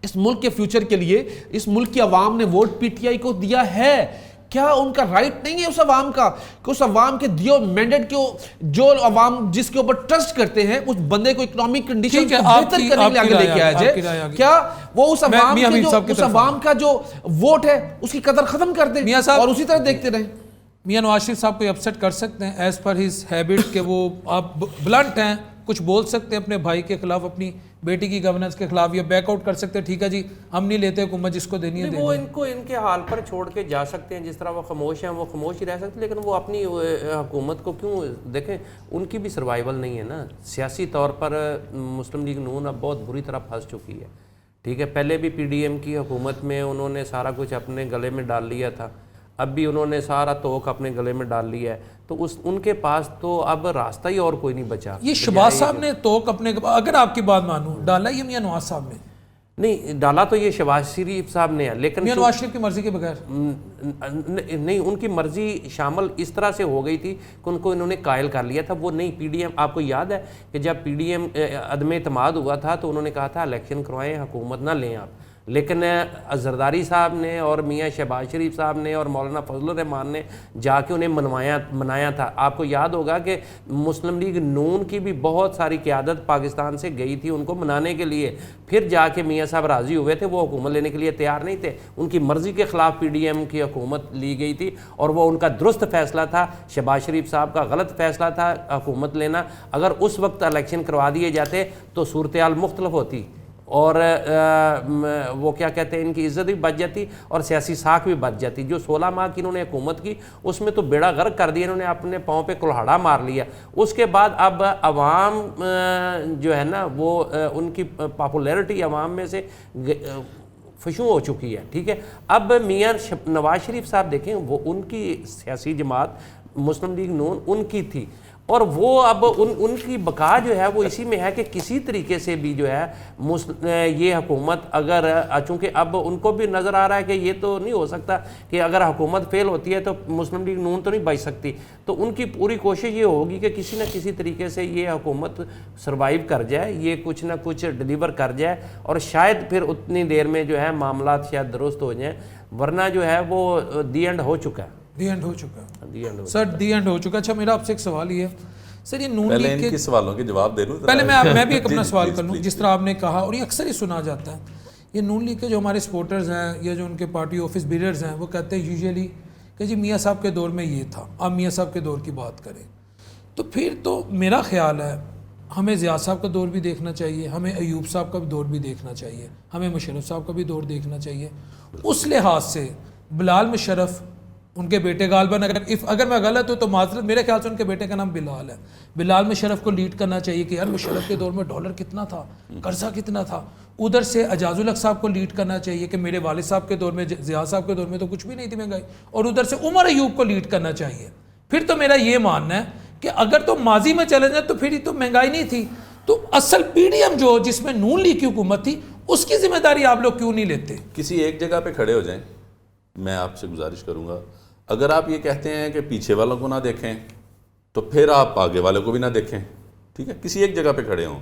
اس ملک کے فیوچر کے لیے اس ملک کی عوام نے ووٹ پی ٹی آئی کو دیا ہے. کیا ان کا رائٹ نہیں ہے اس عوام کا کہ اس عوام کے دیو مینڈیٹ کو, جو عوام جس کے اوپر ٹرسٹ کرتے ہیں, اس بندے کو اکنامک کنڈیشن کو بہتر کرنے کے لیے آگے لے کے آیا جائے؟ کیا وہ اس عوام کا جو ووٹ ہے اس کی قدر ختم کر دیں اور اسی طرح دیکھتے رہیں؟ میاں نواز شریف صاحب کو اپسیٹ کر سکتے ہیں ایز پر ہز ہیبٹ کہ وہ آپ بلنٹ ہیں, کچھ بول سکتے ہیں اپنے بھائی کے خلاف, اپنی بیٹی کی گورننس کے خلاف، یا بیک آؤٹ کر سکتے ٹھیک ہے جی ہم نہیں لیتے حکومت جس کو دینی ہے دے وہ دیں. ان کو ان کے حال پر چھوڑ کے جا سکتے ہیں، جس طرح وہ خاموش ہیں وہ خاموش ہی رہ سکتے، لیکن وہ اپنی حکومت کو کیوں دیکھیں، ان کی بھی سروائیول نہیں ہے نا. سیاسی طور پر مسلم لیگ نون اب بہت بری طرح پھنس چکی ہے. ٹھیک ہے، پہلے بھی پی ڈی ایم کی حکومت میں انہوں نے سارا کچھ اپنے گلے میں ڈال لیا تھا، اب بھی انہوں نے سارا توق اپنے گلے میں ڈال لیا ہے، تو ان کے پاس تو اب راستہ ہی اور کوئی نہیں بچا. یہ شہباز صاحب نے توق اپنے، اگر آپ کی بات مانوں، ڈالا یہ میاں نواز صاحب نے؟ نہیں ڈالا تو یہ شہباز شریف صاحب نے ہے، لیکن میاں نواز شریف کی مرضی کے بغیر نہیں، ان کی مرضی شامل اس طرح سے ہو گئی تھی کہ ان کو انہوں نے قائل کر لیا تھا. وہ نہیں پی ڈی ایم، آپ کو یاد ہے کہ جب پی ڈی ایم عدم اعتماد ہوا تھا تو انہوں نے کہا تھا الیکشن کروائیں، حکومت نہ لیں آپ، لیکن زرداری صاحب نے اور میاں شہباز شریف صاحب نے اور مولانا فضل الرحمان نے جا کے انہیں منایا تھا. آپ کو یاد ہوگا کہ مسلم لیگ نون کی بھی بہت ساری قیادت پاکستان سے گئی تھی ان کو منانے کے لیے، پھر جا کے میاں صاحب راضی ہوئے تھے، وہ حکومت لینے کے لیے تیار نہیں تھے، ان کی مرضی کے خلاف پی ڈی ایم کی حکومت لی گئی تھی، اور وہ ان کا درست فیصلہ تھا. شہباز شریف صاحب کا غلط فیصلہ تھا حکومت لینا. اگر اس وقت الیکشن کروا دیے جاتے تو صورتحال مختلف ہوتی، اور وہ کیا کہتے ہیں ان کی عزت بھی بچ جاتی اور سیاسی ساکھ بھی بچ جاتی. جو 16 ماہ کی انہوں نے حکومت کی اس میں تو بیڑا غرق کر دیا، انہوں نے اپنے پاؤں پہ کلہاڑا مار لیا. اس کے بعد اب عوام جو ہے نا وہ ان کی پاپولیرٹی عوام میں سے فشوں ہو چکی ہے. ٹھیک ہے، اب میاں نواز شریف صاحب دیکھیں، وہ ان کی سیاسی جماعت مسلم لیگ نون ان کی تھی، اور وہ اب ان کی بقا جو ہے وہ اسی میں ہے کہ کسی طریقے سے بھی جو ہے یہ حکومت اگر، چونکہ اب ان کو بھی نظر آ رہا ہے کہ یہ تو نہیں ہو سکتا کہ اگر حکومت فیل ہوتی ہے تو مسلم لیگ نون تو نہیں بچ سکتی، تو ان کی پوری کوشش یہ ہوگی کہ کسی نہ کسی طریقے سے یہ حکومت سروائیو کر جائے، یہ کچھ نہ کچھ ڈیلیور کر جائے، اور شاید پھر اتنی دیر میں جو ہے معاملات شاید درست ہو جائیں، ورنہ جو ہے وہ دی اینڈ ہو چکا ہے. دی اینڈ ہو چکا ہے سر، دی اینڈ ہو چکا. اچھا میرا آپ سے ایک سوال یہ ہے سر، یہ نون پہلے لیگ ان کے سوالوں کے جواب دے لوں، پہلے میں بھی ایک اپنا سوال کر لوں. جس طرح آپ نے کہا، اور یہ اکثر ہی سنا جاتا ہے، یہ نون لیگ کے جو ہمارے سپورٹرز ہیں یا جو ان کے پارٹی آفس بیررز ہیں وہ کہتے ہیں یوزیلی کہ جی میاں صاحب کے دور میں یہ تھا. آپ میاں صاحب کے دور کی بات کریں تو پھر تو میرا خیال ہے ہمیں ضیاء صاحب کا دور بھی دیکھنا چاہیے، ہمیں ایوب صاحب کا بھی دور بھی دیکھنا چاہیے، ہمیں مشرف صاحب کا بھی دور دیکھنا چاہیے. اس لحاظ سے بلال مشرف، ان کے بیٹے غالباً، اگر میں غلط ہوں تو معذرت، میرے خیال سے ان کے بیٹے کا نام بلال ہے، بلال مشرف کو لیڈ کرنا چاہیے کہ یار مشرف کے دور میں ڈالر کتنا تھا، قرضہ کتنا تھا. ادھر سے اعجاز الحق صاحب کو لیڈ کرنا چاہیے کہ میرے والد صاحب کے دور میں، ضیاء صاحب کے دور میں تو کچھ بھی نہیں تھی مہنگائی، اور ادھر سے عمر ایوب کو لیڈ کرنا چاہیے. پھر تو میرا یہ ماننا ہے کہ اگر تو ماضی میں چلے جائیں تو پھر ہی تو مہنگائی نہیں تھی. تو اصل پی ڈی ایم جو جس میں نون لیگ کی حکومت تھی اس کی ذمہ داری آپ لوگ کیوں نہیں لیتے؟ کسی ایک جگہ پہ کھڑے ہو جائیں. میں آپ سے گزارش کروں گا، اگر آپ یہ کہتے ہیں کہ پیچھے والوں کو نہ دیکھیں تو پھر آپ آگے والوں کو بھی نہ دیکھیں. ٹھیک ہے، کسی ایک جگہ پہ کھڑے ہوں.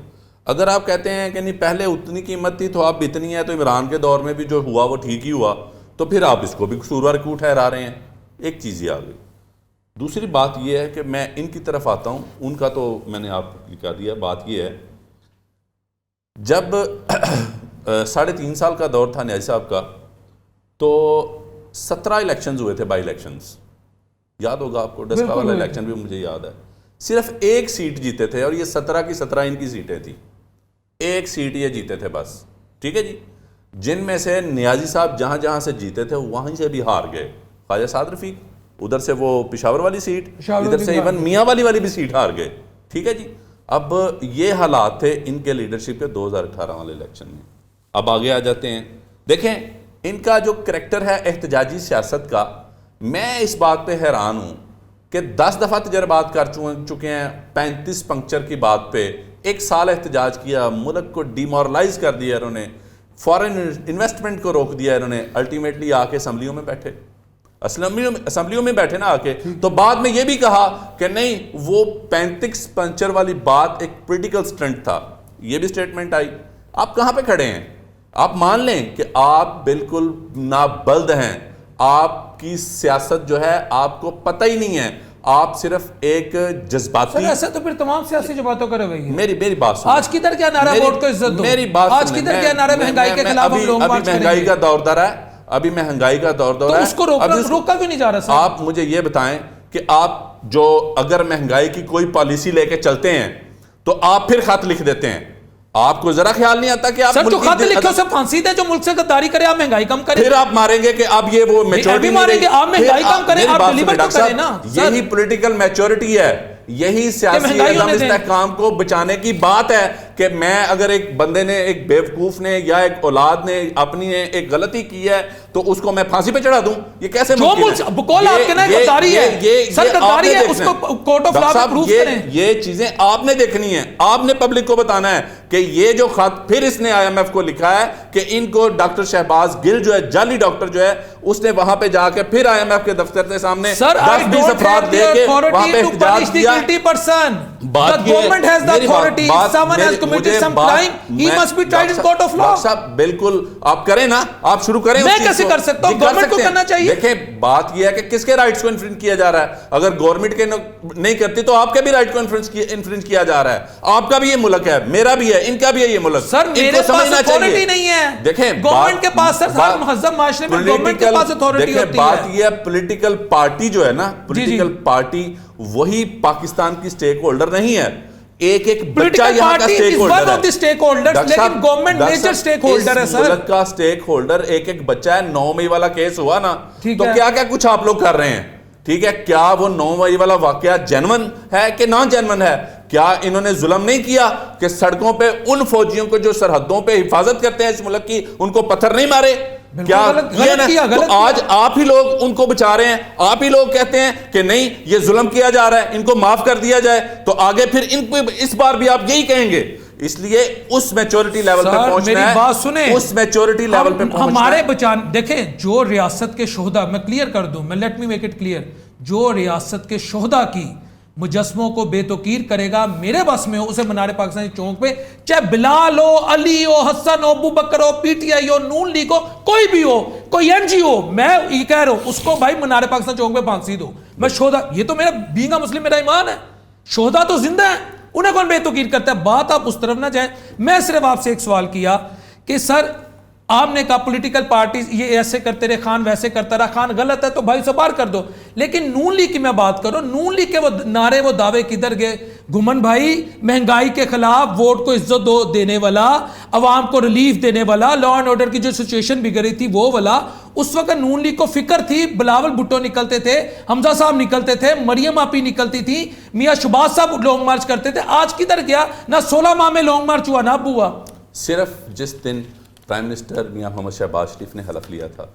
اگر آپ کہتے ہیں کہ نہیں پہلے اتنی قیمت تھی تو اب اتنی ہے، تو عمران کے دور میں بھی جو ہوا وہ ٹھیک ہی ہوا، تو پھر آپ اس کو بھی قصوروار کیوں ٹھہرا رہے ہیں؟ ایک چیز یہ آ گئی. دوسری بات یہ ہے کہ میں ان کی طرف آتا ہوں، ان کا تو میں نے آپ کو کہہ دیا. بات یہ ہے جب 3.5 سال کا دور تھا نیازی صاحب کا تو 17 الیکشنز ہوئے تھے، بائی الیکشنز، یاد ہوگا آپ کو. ڈسکا والا الیکشن بھی مجھے یاد ہے. صرف ایک سیٹ جیتے تھے، اور یہ 17 کی 17 ان کی سیٹیں تھیں. ایک سیٹ یہ جیتے تھے بس. ٹھیک ہے جی، جن میں سے نیازی صاحب جہاں جہاں سے جیتے تھے وہیں سے بھی ہار گئے. خواجہ سعد رفیق ادھر سے وہ پشاور والی سیٹ، ادھر سے ایون میاں والی بھی سیٹ ہار گئے. ٹھیک ہے جی، اب یہ حالات تھے ان کے لیڈرشپ کے 2018 والے الیکشن میں. اب آگے آ جاتے ہیں. دیکھیں ان کا جو کریکٹر ہے احتجاجی سیاست کا، میں اس بات پہ حیران ہوں کہ 10 دفعہ تجربات کر چکے ہیں. 35 پنکچر کی بات پہ 1 سال احتجاج کیا، ملک کو ڈیمورلائز کر دیا انہوں نے، فارن انویسٹمنٹ کو روک دیا انہوں نے. الٹیمیٹلی آ کے اسمبلیوں میں بیٹھے، اسمبلیوں میں بیٹھے نا آ کے، تو بعد میں یہ بھی کہا کہ نہیں وہ 35 پنکچر والی بات ایک پولیٹیکل سٹنٹ تھا. یہ بھی سٹیٹمنٹ آئی. آپ کہاں پہ کھڑے ہیں؟ آپ مان لیں کہ آپ بالکل نابلد ہیں، آپ کی سیاست جو ہے آپ کو پتہ ہی نہیں ہے، آپ صرف ایک جذباتی. سر ایسا تو پھر تمام سیاسی جماعتوں کا رویہ ہے. میری بات سنو. آج کدھر کیا نعرہ ووٹ کو عزت دو، میری بات آج کدھر کیا نعرہ مہنگائی کے خلاف ہم لوگ مارچ کریں گے. مہنگائی کا دور ہے، ابھی مہنگائی کا دور تو ہے، اس کو روکا کیوں نہیں جا رہا سر؟ آپ مجھے یہ بتائیں کہ آپ جو اگر مہنگائی کی کوئی پالیسی لے کے چلتے ہیں تو آپ پھر خط لکھ دیتے ہیں، آپ کو ذرا خیال نہیں آتا کہ آپ سر جو خط لکھے اسے پھانسی دے, جو ملک سے غداری کرے, آپ مہنگائی کم کریں, پھر آپ ماریں گے کہ اب یہ وہ میچورٹی ماریں گے, آپ مہنگائی کم کریں, آپ ڈیلیور تو کریں نا. یہی پولیٹیکل میچورٹی ہے, یہی سیاسی عدم استحکام کو بچانے کی بات ہے کہ میں اگر ایک بندے نے, ایک بیوقوف نے یا ایک اولاد نے اپنی نے ایک غلطی کی ہے تو اس کو میں پھانسی پہ چڑھا دوں, یہ کیسے ممکن ہے؟ بقول آپ کے نا غداری ہے, سر غداری ہے, اس کو کورٹ آف لا میں پروف کریں. یہ چیزیں آپ نے دیکھنی ہیں, آپ نے پبلک کو بتانا ہے کہ یہ جو خط پھر اس نے IMF کو لکھا ہے کہ ان کو ڈاکٹر شہباز گل جو ہے, جعلی ڈاکٹر جو ہے, اس نے وہاں پہ جا کے پھر IMF کے دفتر کے سامنے 10-20 افراد لے کے وہاں پہ احتجاج کیا. بالکل آپ کریں نا, آپ شروع کریں. میں کیسے کر سکتا ہوں, گورنمنٹ کو کرنا چاہیے. دیکھیں بات یہ ہے کہ کس کے رائٹس کو انفرنج کیا جا رہا ہے. اگر گورنمنٹ کے نہیں کرتی تو آپ کے بھی رائٹ کو انفرنج کیا جا رہا ہے. آپ کا بھی یہ ملک ہے, میرا بھی ہے, ان کا بھی ہے یہ ملک. سر میرے پاس اتھارٹی نہیں ہے, دیکھیں گورنمنٹ کے پاس, سر ہر مہذب معاشرے میں گورنمنٹ کے پاس اتھارٹی ہوتی ہے. بات یہ ہے پولیٹیکل پارٹی جو ہے نا, پولیٹیکل پارٹی وہی پاکستان کی سٹیک ہولڈر نہیں ہے. ایک ایک بچہ یہاں کا سٹیک ہولڈر ہے, لیکن گورنمنٹ میجر سٹیک ہولڈر ہے. سر ملک کا سٹیک ہولڈر ایک ایک بچہ ہے. 9 مئی والا کیس ہوا نا, تو کیا کیا کچھ آپ لوگ کر رہے ہیں, ٹھیک ہے, کیا وہ 9 مئی والا واقعہ جینون ہے کہ نان جینون ہے؟ کیا انہوں نے ظلم نہیں کیا کہ سڑکوں پہ ان فوجیوں کو جو سرحدوں پہ حفاظت کرتے ہیں اس ملک کی, ان کو پتھر نہیں مارے؟ کیا تو آج آپ ہی لوگ ان کو بچا رہے ہیں, آپ ہی لوگ کہتے ہیں کہ نہیں یہ ظلم کیا جا رہا ہے, ان کو معاف کر دیا جائے, تو آگے پھر ان کو اس بار بھی آپ یہی کہیں گے. اس لیے اس میچورٹی لیول پہ پہنچنا ہے, بات سنیں, اس میچورٹی لیول پہ پہنچنا ہے. ہمارے بچان دیکھیں, جو ریاست کے شہداء, میں کلیئر کر دوں, میں let me make it clear, جو ریاست کے شہداء کی مجسموں کو بے توقیر کرے گا, میرے بس میں ہو, اسے منار پاکستانی چونک پہ چاہے بلال ہو, علی ہو, حسن ہو, ابو بکر ہو, PTI ہو, نون لیگ ہو, کوئی بھی ہو, کوئی NGO ہو, میں یہ کہہ رہا ہوں اس کو بھائی منار پاکستان چونک پہ پھانسی دو. میں شہداء, یہ تو میرا بینگا مسلم میرا ایمان ہے, شہداء تو زندہ ہیں, انہیں کون بے توقیر کرتا ہے. بات آپ اس طرف نہ جائیں. میں صرف آپ سے ایک سوال کیا کہ سر آپ نے کہا پولیٹیکل پارٹیز یہ ایسے کرتے رہے, خان ویسے کرتا رہا, خان غلط ہے تو بھائی سے بار کر دو. لیکن نون لیگ کی میں بات کروں, نون لیگ کے وہ نعرے, وہ دعوے کدھر گئے؟ گھمن بھائی مہنگائی کے خلاف, ووٹ کو عزت دینے والا, عوام کو ریلیف دینے والا, لا اینڈ آرڈر کی جو سچویشن بگڑی تھی وہ والا, اس وقت نون لیگ کو فکر تھی. بلاول بھٹو نکلتے تھے, حمزہ صاحب نکلتے تھے, مریم آپی نکلتی تھی, میاں شہباز صاحب لانگ مارچ کرتے تھے. آج کدھر گیا؟ نہ 16 ماہ میں لانگ مارچ ہوا, نہ اب ہوا. صرف جس دن پرائم منسٹر میاں محمد شہباز شریف نے حلف لیا تھا,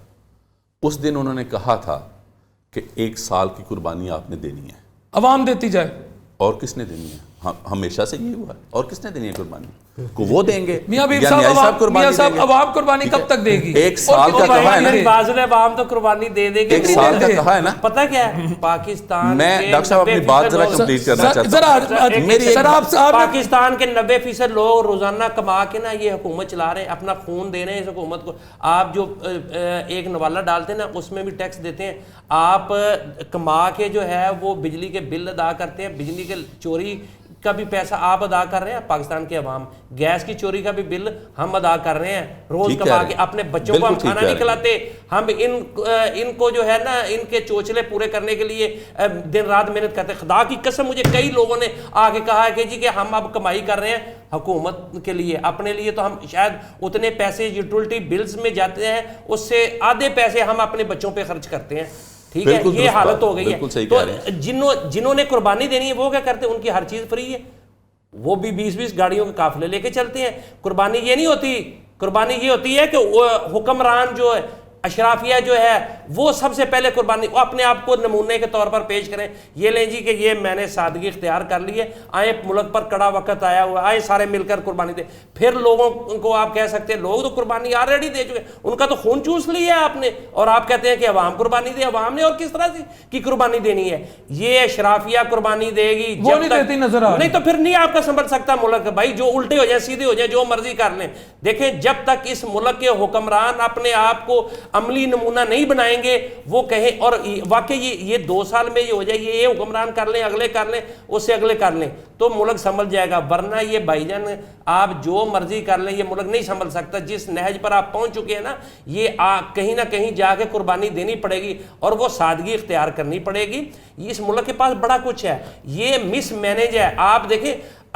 اس دن انہوں نے کہا تھا کہ 1 سال کی قربانی آپ نے دینی ہے, عوام دیتی جائے. اور کس نے دینی ہے؟ ہمیشہ سے یہ ہوا ہے. اور کس نے دینی ہے قربانی؟ کو وہ دیں گے. میاں بیب صاحب عوام قربانی کب تک دے گی؟ 1 سال کا کہا ہے نا, بازل عوام تو قربانی دے دے گے. 1 سال کا کہا ہے نا. پتہ کیا ہے پاکستان, میں ڈاکٹر صاحب اپنی بات ذرا کمپلیٹ کرنا چاہتا ہوں. پاکستان کے 90% لوگ روزانہ کما کے نا یہ حکومت چلا رہے ہیں, اپنا خون دے رہے ہیں اس حکومت کو. آپ جو ایک نوالا ڈالتے ہیں نا اس میں بھی ٹیکس دیتے ہیں. آپ کما کے جو ہے وہ بجلی کے بل ادا کرتے ہیں, بجلی کے چوری کا بھی پیسہ آپ ادا کر رہے ہیں, پاکستان کے عوام گیس کی چوری کا بھی بل ہم ادا کر رہے ہیں. روز کما کے اپنے بچوں کو ہم کھانا نہیں کھلاتے, ہم ان کو جو ہے نا ان کے چوچلے پورے کرنے کے لیے دن رات محنت کرتے ہیں. خدا کی قسم مجھے کئی لوگوں نے آ کے کہا ہے کہ جی کہ ہم اب کمائی کر رہے ہیں حکومت کے لیے, اپنے لیے تو ہم شاید اتنے پیسے یوٹیلٹی بلز میں جاتے ہیں, اس سے آدھے پیسے ہم اپنے بچوں پہ خرچ کرتے ہیں. ٹھیک ہے, یہ حالت ہو گئی ہے. تو جنہوں نے قربانی دینی ہے وہ کیا کرتے ہیں, ان کی ہر چیز فری ہے, وہ بھی 20-20 گاڑیوں کے قافلے لے کے چلتے ہیں. قربانی یہ نہیں ہوتی, قربانی یہ ہوتی ہے کہ حکمران جو ہے, اشرافیہ جو ہے, وہ سب سے پہلے قربانی وہ اپنے آپ کو نمونے کے طور پر پیش کریں. یہ لیں جی کہ یہ میں نے سادگی اختیار کر لی ہے, آئے ملک پر کڑا وقت آیا ہوا, آئے سارے مل کر قربانی دیں. پھر لوگوں کو آپ کہہ سکتے ہیں لوگ تو قربانی آلریڈی دے چکے, ان کا تو خون چوس لیا ہے آپ نے, اور آپ کہتے ہیں کہ عوام قربانی دے. عوام نے اور کس طرح کی قربانی دینی ہے؟ یہ اشرافیہ قربانی دے گی, وہ نہیں دیتی نظر آ رہی. نہیں تو پھر نہیں آپ کا سنبھل سکتا ملک. بھائی جو الٹے ہو جائیں, سیدھے ہو جائیں, جو مرضی کر لیں. دیکھیں جب تک اس ملک کے حکمران اپنے آپ کو عملی نمونہ نہیں بنائیں گے, وہ کہیں اور واقعی یہ 2 سال میں یہ ہو جائے, یہ حکمران کر لیں, اگلے کر لیں, اس سے اگلے کر لیں, تو ملک سنبھل جائے گا. ورنہ یہ بھائی جان آپ جو مرضی کر لیں, یہ ملک نہیں سنبھل سکتا. جس نہج پر آپ پہنچ چکے ہیں نا, یہ کہیں نہ کہیں جا کے قربانی دینی پڑے گی, اور وہ سادگی اختیار کرنی پڑے گی. اس ملک کے پاس بڑا کچھ ہے, یہ مس مینیج ہے. آپ دیکھیں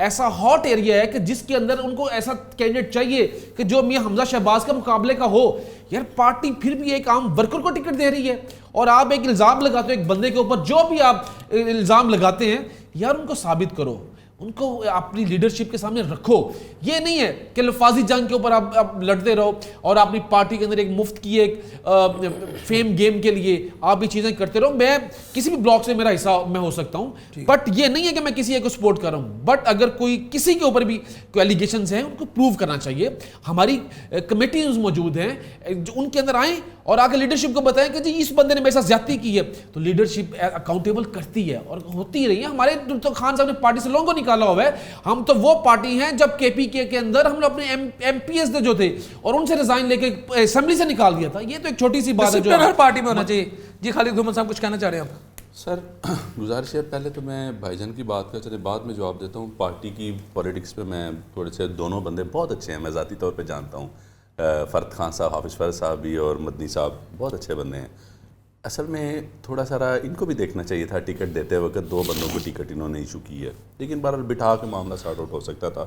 ایسا ہاٹ ایریا ہے کہ جس کے اندر ان کو ایسا کینڈیڈیٹ چاہیے کہ جو میاں حمزہ شہباز کا مقابلے کا ہو. یار پارٹی پھر بھی ایک عام ورکر کو ٹکٹ دے رہی ہے اور آپ ایک الزام لگاتے ہو ایک بندے کے اوپر, جو بھی آپ الزام لگاتے ہیں یار ان کو ثابت کرو, ان کو اپنی لیڈرشپ کے سامنے رکھو. یہ نہیں ہے کہ لفاظی جنگ کے اوپر آپ لڑتے رہو اور اپنی پارٹی کے اندر ایک مفت کی ایک فیم گیم کے لیے آپ یہ چیزیں کرتے رہو. میں کسی بھی بلاک سے میرا حصہ میں ہو سکتا ہوں, بٹ یہ نہیں ہے کہ میں کسی ایک کو سپورٹ کر رہا ہوں, بٹ اگر کوئی کسی کے اوپر بھی کوئی ایلیگیشنز ہیں ان کو پروو کرنا چاہیے. ہماری کمیٹیز موجود ہیں جو ان کے اندر آئیں اور آگے لیڈرشپ کو بتائیں کہ جی اس بندے نے میرے ساتھ زیادتی کی ہے, تو لیڈرشپ اکاؤنٹیبل کرتی ہے اور ہوتی رہی ہے. ہمارے تو خان صاحب نے پارٹی سے لوگوں کو نکالا ہوا ہے, ہم تو وہ پارٹی ہیں جب کے پی کے اندر ہم نے اپنے ایم پی ایس جو تھے اور ان سے ریزائن لے کے اسمبلی سے نکال دیا تھا. یہ تو ایک چھوٹی سی بات ہے جو ہر پارٹی میں ہونا چاہیے. جی خالد گھومن صاحب کچھ کہنا چاہ رہے ہیں آپ؟ سر گزارش ہے, پہلے تو میں بھائی جان کی بات کا چلے بعد میں جواب دیتا ہوں. پارٹی کی پولیٹکس پہ میں تھوڑے سے دونوں بندے بہت اچھے ہیں, میں ذاتی طور پہ جانتا ہوں. فرد خان صاحب, حافظ فرد صاحب بھی اور مدنی صاحب بہت اچھے بندے ہیں. اصل میں تھوڑا سارا ان کو بھی دیکھنا چاہیے تھا, ٹکٹ دیتے وقت 2 بندوں کو ٹکٹ انہوں نے ایشو کی ہے, لیکن بہرحال بٹھا کے معاملہ سارٹ آؤٹ ہو سکتا تھا.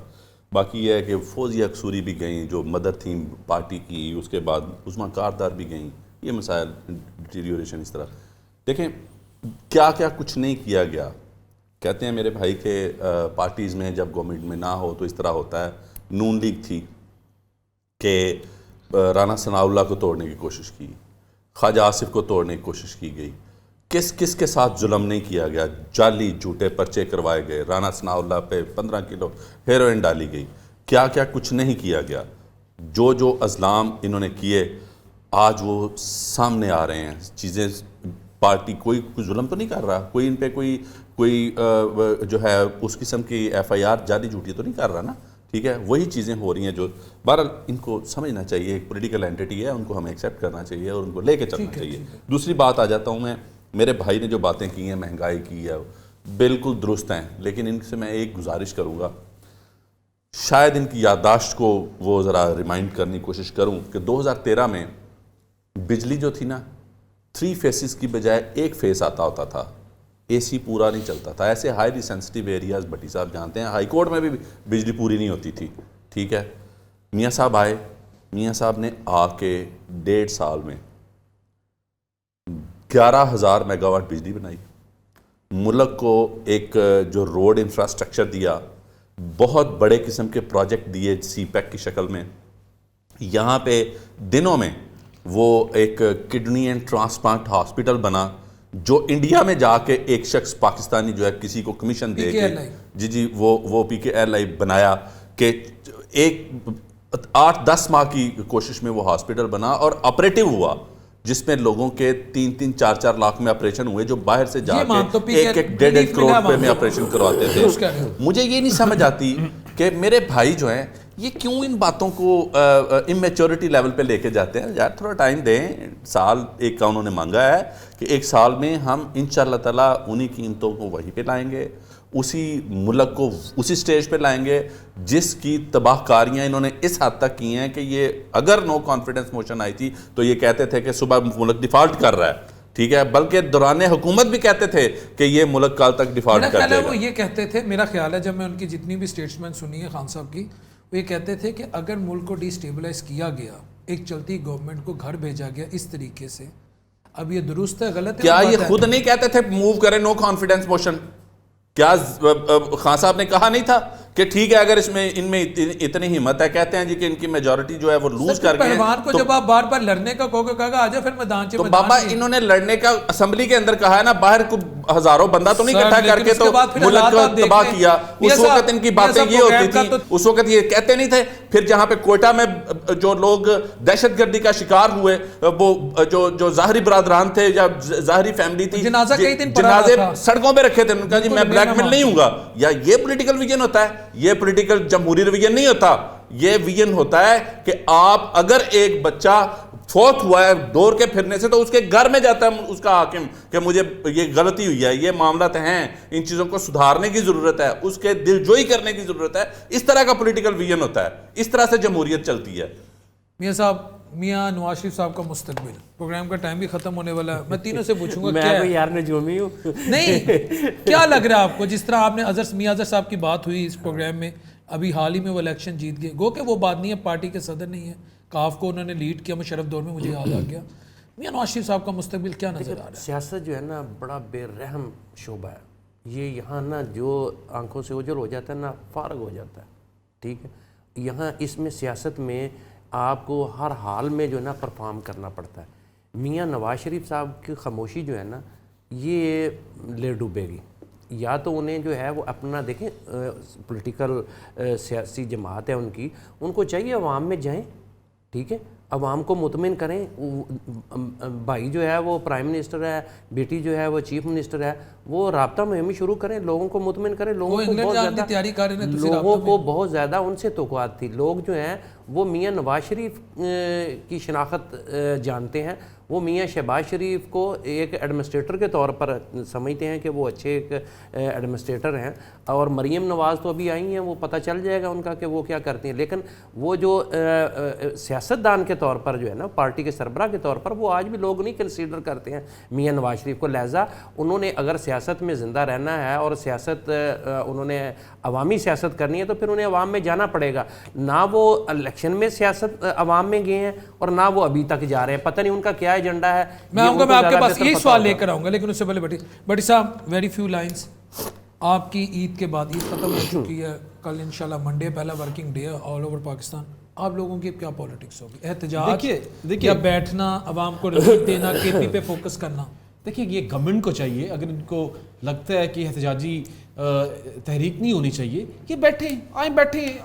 باقی یہ ہے کہ فوزیہ قصوری بھی گئیں جو مدر تھیں پارٹی کی, اس کے بعد عظمیٰ کاردار بھی گئیں. یہ مسائل ڈیٹیریوریشن اس طرح دیکھیں کیا کیا کچھ نہیں کیا گیا. کہتے ہیں میرے بھائی کے پارٹیز میں جب گورنمنٹ میں نہ ہو تو اس طرح ہوتا ہے. نون لیگ تھی کہ رانا ثناء اللہ کو توڑنے کی کوشش کی, خواجہ آصف کو توڑنے کی کوشش کی گئی. کس کے ساتھ ظلم نہیں کیا گیا, جعلی جھوٹے پرچے کروائے گئے, رانا ثناء اللہ پہ 15 کلو ہیروئن ڈالی گئی. کیا کیا کچھ نہیں کیا گیا. جو اضلام انہوں نے کیے آج وہ سامنے آ رہے ہیں چیزیں. پارٹی کوئی ظلم تو نہیں کر رہا, کوئی ان پہ کوئی جو ہے اس قسم کی FIR جعلی جھوٹی تو نہیں کر رہا نا, ٹھیک ہے. وہی چیزیں ہو رہی ہیں جو بہرحال ان کو سمجھنا چاہیے. ایک پولیٹیکل اینٹی ہے, ان کو ہمیں ایکسیپٹ کرنا چاہیے اور ان کو لے کے چلنا چاہیے. دوسری بات آ جاتا ہوں میں, میرے بھائی نے جو باتیں کی ہیں مہنگائی کی ہے بالکل درست ہیں, لیکن ان سے میں ایک گزارش کروں گا, شاید ان کی یادداشت کو وہ ذرا ریمائنڈ کرنے کی کوشش کروں کہ 2013 میں بجلی جو تھی نا 3 فیسز کی بجائے 1 فیس آتا ہوتا تھا, AC پورا نہیں چلتا تھا. ایسے ہائیلی سینسٹیو ایریاز بھٹی صاحب جانتے ہیں, ہائی کورٹ میں بھی بجلی پوری نہیں ہوتی تھی, ٹھیک ہے. میاں صاحب آئے, میاں صاحب نے آ کے 1.5 سال میں 11,000 میگا واٹ بجلی بنائی, ملک کو ایک جو روڈ انفراسٹرکچر دیا, بہت بڑے قسم کے پروجیکٹ دیے سی پیک کی شکل میں. یہاں پہ دنوں میں وہ ایک کڈنی اینڈ ٹرانسپلانٹ ہاسپٹل بنا جو انڈیا میں جا کے ایک شخص پاکستانی جو ہے کسی کو کمیشن دے کے جی وہ PKLI بنایا کہ ایک 8-10 ماہ کی کوشش میں وہ ہاسپٹل بنا اور آپریٹو ہوا, جس میں لوگوں کے 3-3, 4-4 لاکھ میں آپریشن ہوئے جو باہر سے جا کے 1-1.5 کروڑ روپے میں آپریشن کرواتے تھے. مجھے یہ نہیں سمجھ آتی کہ میرے بھائی جو ہیں یہ کیوں ان باتوں کو امیچورٹی لیول پہ لے کے جاتے ہیں. یار تھوڑا ٹائم دیں, سال ایک کا انہوں نے مانگا ہے کہ 1 سال میں ہم انشاءاللہ تعالیٰ انہی قیمتوں کو وہیں پہ لائیں گے, اسی ملک کو اسی سٹیج پہ لائیں گے جس کی تباہ کاریاں انہوں نے اس حد تک کی ہیں کہ یہ اگر نو کانفیڈنس موشن آئی تھی تو یہ کہتے تھے کہ صبح ملک ڈیفالٹ کر رہا ہے, ٹھیک ہے, بلکہ دوران حکومت بھی کہتے تھے کہ یہ ملک کل تک ڈیفالٹ کر دے گا. وہ یہ کہتے تھے, میرا خیال ہے جب میں ان کی جتنی بھی سٹیٹمنٹ سنی ہے خان صاحب کی, وہ یہ کہتے تھے کہ اگر ملک کو ڈی سٹیبلائز کیا گیا, ایک چلتی گورنمنٹ کو گھر بھیجا گیا اس طریقے سے, اب یہ درست ہے غلط ہے؟ کیا یہ خود نہیں کہتے تھے موو کریں نو کانفیڈنس موشن؟ کیا خان صاحب نے کہا نہیں تھا کہ ٹھیک ہے اگر اس میں ان میں اتنی ہمت ہے, کہتے ہیں جی کہ ان کی میجورٹی جو ہے وہ لوز کر گئے پہلوان کو جب آپ بار بار لڑنے کا کہو گے کہا آجا پھر میدان تو بابا انہوں نے لڑنے کا اسمبلی کے اندر کہا ہے نا, باہر کو ہزاروں بندہ تو نہیں اکٹھا کر کے تو ملک کو تباہ کیا. اس وقت ان کی باتیں یہ ہوتی تھی, اس وقت یہ کہتے نہیں تھے. پھر جہاں پہ کوئٹہ میں جو لوگ دہشت گردی کا شکار ہوئے, وہ جو ظاہری برادران تھے یا ظاہری فیملی تھی, جنازے سڑکوں پہ رکھے تھے, ان کا جی میں بلیک میل نہیں ہوں گا. یا یہ پولیٹیکل ویژن ہوتا ہے, یہ پولیٹیکل جمہوری ویژن نہیں ہوتا. یہ ویژن ہوتا ہے کہ آپ اگر ایک بچہ فوت ہوا ہے دور کے پھرنے سے تو اس کے گھر میں جاتا ہے اس کا حاکم کہ مجھے یہ غلطی ہوئی ہے, یہ معاملات ہیں, ان چیزوں کو سدھارنے کی ضرورت ہے, اس کے دل جوئی کرنے کی ضرورت ہے. اس طرح کا پولیٹیکل ویژن ہوتا ہے, اس طرح سے جمہوریت چلتی ہے. میاں صاحب میاں نواز شریف صاحب کا مستقبل، پروگرام کا ٹائم بھی ختم ہونے والا ہے، میں تینوں سے پوچھوں گا میں کیا کوئی یار نجومی ہوں نہیں کیا لگ رہا ہے آپ کو، جس طرح آپ نے میاں اظہر صاحب کی بات ہوئی اس پروگرام میں، ابھی حال ہی میں وہ الیکشن جیت گئے، گو کہ وہ بات نہیں ہے، پارٹی کے صدر نہیں ہے، کاف کو انہوں نے لیڈ کیا مشرف دور میں، مجھے یاد آ گیا، میاں نواز شریف صاحب کا مستقبل کیا نظر آ رہا ہے؟ سیاست جو ہے نا بڑا بے رحم شعبہ ہے، یہ یہاں نا جو آنکھوں سے اوجھل ہو جاتا ہے نا فارغ ہو جاتا ہے، ٹھیک ہے، یہاں اس میں سیاست میں آپ کو ہر حال میں جو ہے نا پرفارم کرنا پڑتا ہے۔ میاں نواز شریف صاحب کی خاموشی جو ہے نا یہ لے ڈوبے گی، یا تو انہیں جو ہے وہ اپنا دیکھیں پولیٹیکل سیاسی جماعت ہے ان کی، ان کو چاہیے عوام میں جائیں، ٹھیک ہے، عوام کو مطمئن کریں، بھائی جو ہے وہ پرائم منسٹر ہے، بیٹی جو ہے وہ چیف منسٹر ہے، وہ رابطہ مہم شروع کریں، لوگوں کو مطمئن کریں، لوگوں کو بہت زیادہ تیاری کر رہے ہیں، لوگوں کو بہت زیادہ ان سے توقعات تھی، لوگ جو ہیں وہ میاں نواز شریف کی شناخت جانتے ہیں، وہ میاں شہباز شریف کو ایک ایڈمنسٹریٹر کے طور پر سمجھتے ہیں کہ وہ اچھے ایک ایڈمنسٹریٹر ہیں، اور مریم نواز تو ابھی آئی ہیں، وہ پتہ چل جائے گا ان کا کہ وہ کیا کرتی ہیں، لیکن وہ جو سیاستدان کے طور پر جو ہے نا پارٹی کے سربراہ کے طور پر وہ آج بھی لوگ نہیں کنسیڈر کرتے ہیں میاں نواز شریف کو، لہٰذا انہوں نے اگر سیاست میں زندہ رہنا ہے اور سیاست انہوں نے عوامی سیاست کرنی ہے تو پھر انہیں عوام میں جانا پڑے گا، نہ وہ الیکشن میں سیاست عوام میں گئے ہیں اور نہ وہ ابھی تک جا رہے ہیں، پتہ نہیں ان کا کیا ایجنڈا ہے۔ میں آؤں گا، میں آپ کے پاس یہی سوال لے کر آؤں گا، لیکن اس سے پہلے بٹی صاحب ویری فیو لائنز، آپ کی عید کے بعد عید ختم ہو چکی ہے، کل انشاءاللہ منڈے پہلا ورکنگ ڈے ہے آل اوور پاکستان، آپ لوگوں کی کیا پالیٹکس ہوگی؟ احتجاج یا بیٹھنا، عوام کو ریلیف دینا، کے پی پہ فوکس کرنا؟ دیکھیے یہ گورنمنٹ کو چاہیے، اگر ان کو لگتا ہے کہ احتجاجی تحریک نہیں ہونی چاہیے، یہ بیٹھیں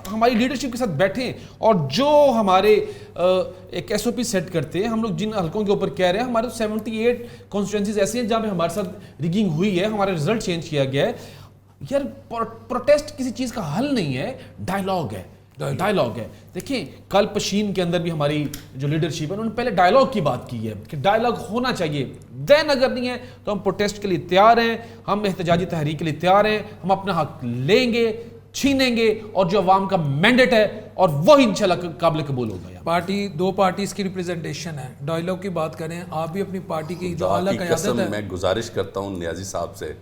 ہماری لیڈرشپ کے ساتھ بیٹھیں، اور جو ہمارے ایک ایس او پی سیٹ کرتے ہیں، ہم لوگ جن حلقوں کے اوپر کہہ رہے ہیں، ہمارے 78 کانسٹیٹوئنسیز ایسے ہیں جہاں پہ ہمارے ساتھ ریگنگ ہوئی ہے، ہمارا رزلٹ چینج کیا گیا ہے، یار پروٹیسٹ کسی چیز کا حل نہیں ہے، ڈائلاگ ہے۔ دیکھیں کل پشین کے اندر بھی ہماری جو لیڈرشپ ہے انہوں نے پہلے ڈائلاگ کی بات کی ہے کہ ڈائلاگ ہونا چاہیے، دین اگر نہیں ہے تو ہم پروٹیسٹ کے لیے تیار ہیں، ہم احتجاجی تحریک کے لیے تیار ہیں، ہم اپنا حق لیں گے، چھینیں گے، اور جو عوام کا مینڈیٹ ہے اور وہی انشاءاللہ قابل قبول ہوگا۔ پارٹی دو پارٹیز کی ریپریزنٹیشن ہے، ڈائلاگ کی بات کریں، آپ بھی اپنی پارٹی کی جو اعلیٰ قیادت ہے، میں گزارش کرتا ہوں نیازی صاحب سے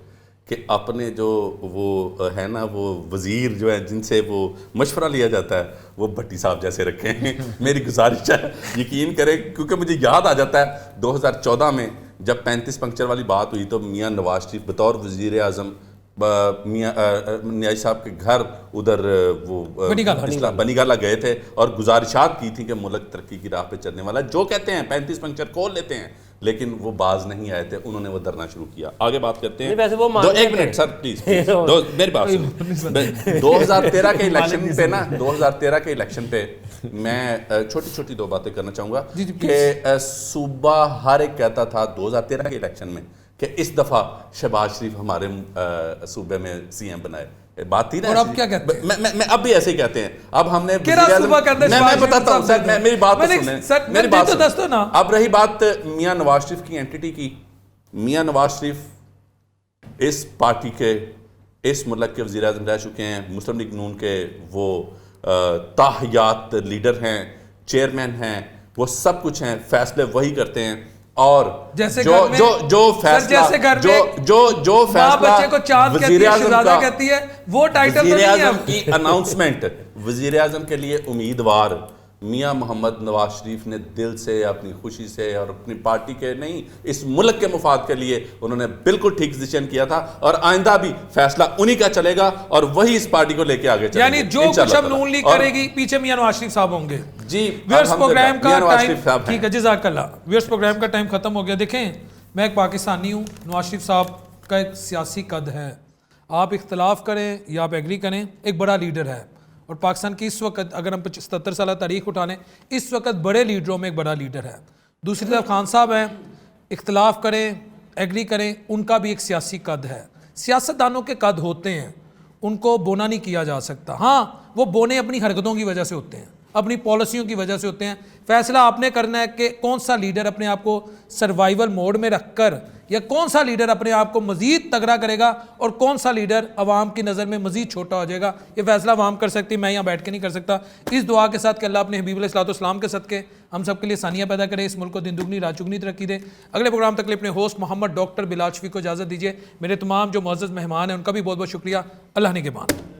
کہ اپنے جو وہ ہے نا وہ وزیر جو ہے جن سے وہ مشورہ لیا جاتا ہے وہ بھٹی صاحب جیسے رکھیں، میری گزارش ہے، یقین کریں، کیونکہ مجھے یاد آ جاتا ہے 2014 میں جب 35 پنکچر والی بات ہوئی تو میاں نواز شریف بطور وزیر اعظم میاں نیازی صاحب کے گھر ادھر وہ بنی گالہ گئے تھے اور گزارشات کی تھی کہ ملک ترقی کی راہ پہ چلنے والا، جو کہتے ہیں 35 پنکچر کھول لیتے ہیں، لیکن وہ باز نہیں آئے تھے، انہوں نے وہ دھرنا شروع کیا۔ آگے بات کرتے ہیں، ایک منٹ سر پلیز، میری بات سنیں۔ 2013 کے الیکشن پہ نا 2013 کے الیکشن پہ میں چھوٹی چھوٹی دو باتیں کرنا چاہوں گا کہ صوبہ ہر ایک کہتا تھا 2013 کے الیکشن میں کہ اس دفعہ شہباز شریف ہمارے صوبے میں سی ایم بنائے، بات تھی نا، اور اب کیا کہتے ہیں؟ میں اب بھی ایسے ہی کہتے ہیں، اب ہم نے میں بتاتا ہوں سر، میری بات سنیں، میری بات سنیں۔ اب رہی بات میاں نواز شریف کی اینٹی کی، میاں نواز شریف اس پارٹی کے اس ملک کے وزیر اعظم رہ چکے ہیں، مسلم لیگ نون کے وہ تاحیات لیڈر ہیں، چیئرمین ہیں، وہ سب کچھ ہیں، فیصلے وہی کرتے ہیں، اور جو فیصلہ وزیر اعظم کی اناؤنسمنٹ، وزیر اعظم کے لیے امیدوار میاں محمد نواز شریف نے دل سے اپنی خوشی سے اور اپنی پارٹی کے نہیں اس ملک کے مفاد کے لیے انہوں نے بالکل ٹھیک ڈیسیژن کیا تھا، اور آئندہ بھی فیصلہ انہی کا چلے گا اور وہی اس پارٹی کو لے کے آگے چلے گا، یعنی جو کچھ اب نون لیگ کرے گی پیچھے میاں نواز شریف صاحب ہوں گے۔ جی ویئرس پروگرام کا ٹائم، ٹھیک ہے، جزاک اللہ، ویئرس پروگرام کا ٹائم ختم ہو گیا۔ دیکھیں میں ایک پاکستانی ہوں، نواز شریف صاحب کا ایک سیاسی قد ہے، آپ اختلاف کریں یا آپ ایگری کریں، ایک بڑا لیڈر ہے، اور پاکستان کی اس وقت اگر ہم 77 سالہ تاریخ اٹھا لیں، اس وقت بڑے لیڈروں میں ایک بڑا لیڈر ہے۔ دوسری طرف خان صاحب ہیں، اختلاف کریں ایگری کریں، ان کا بھی ایک سیاسی قد ہے، سیاستدانوں کے قد ہوتے ہیں، ان کو بونا نہیں کیا جا سکتا، ہاں وہ بونے اپنی حرکتوں کی وجہ سے ہوتے ہیں، اپنی پالیسیوں کی وجہ سے ہوتے ہیں۔ فیصلہ آپ نے کرنا ہے کہ کون سا لیڈر اپنے آپ کو سروائیول موڈ میں رکھ کر یا کون سا لیڈر اپنے آپ کو مزید تگڑا کرے گا اور کون سا لیڈر عوام کی نظر میں مزید چھوٹا ہو جائے گا، یہ فیصلہ عوام کر سکتی، میں یہاں بیٹھ کے نہیں کر سکتا۔ اس دعا کے ساتھ کہ اللہ اپنے حبیب علیہ الصلوۃ والسلام کے صدقے ہم سب کے لیے آسانیاں پیدا کرے، اس ملک کو دن دگنی رات چگنی ترقی دے۔ اگلے پروگرام تک کے لیے اپنے ہوسٹ محمد ڈاکٹر بلال شفیق کو اجازت دیجیے۔ میرے تمام جو معزز مہمان ہیں ان کا بھی بہت بہت شکریہ۔ اللہ نگہبان۔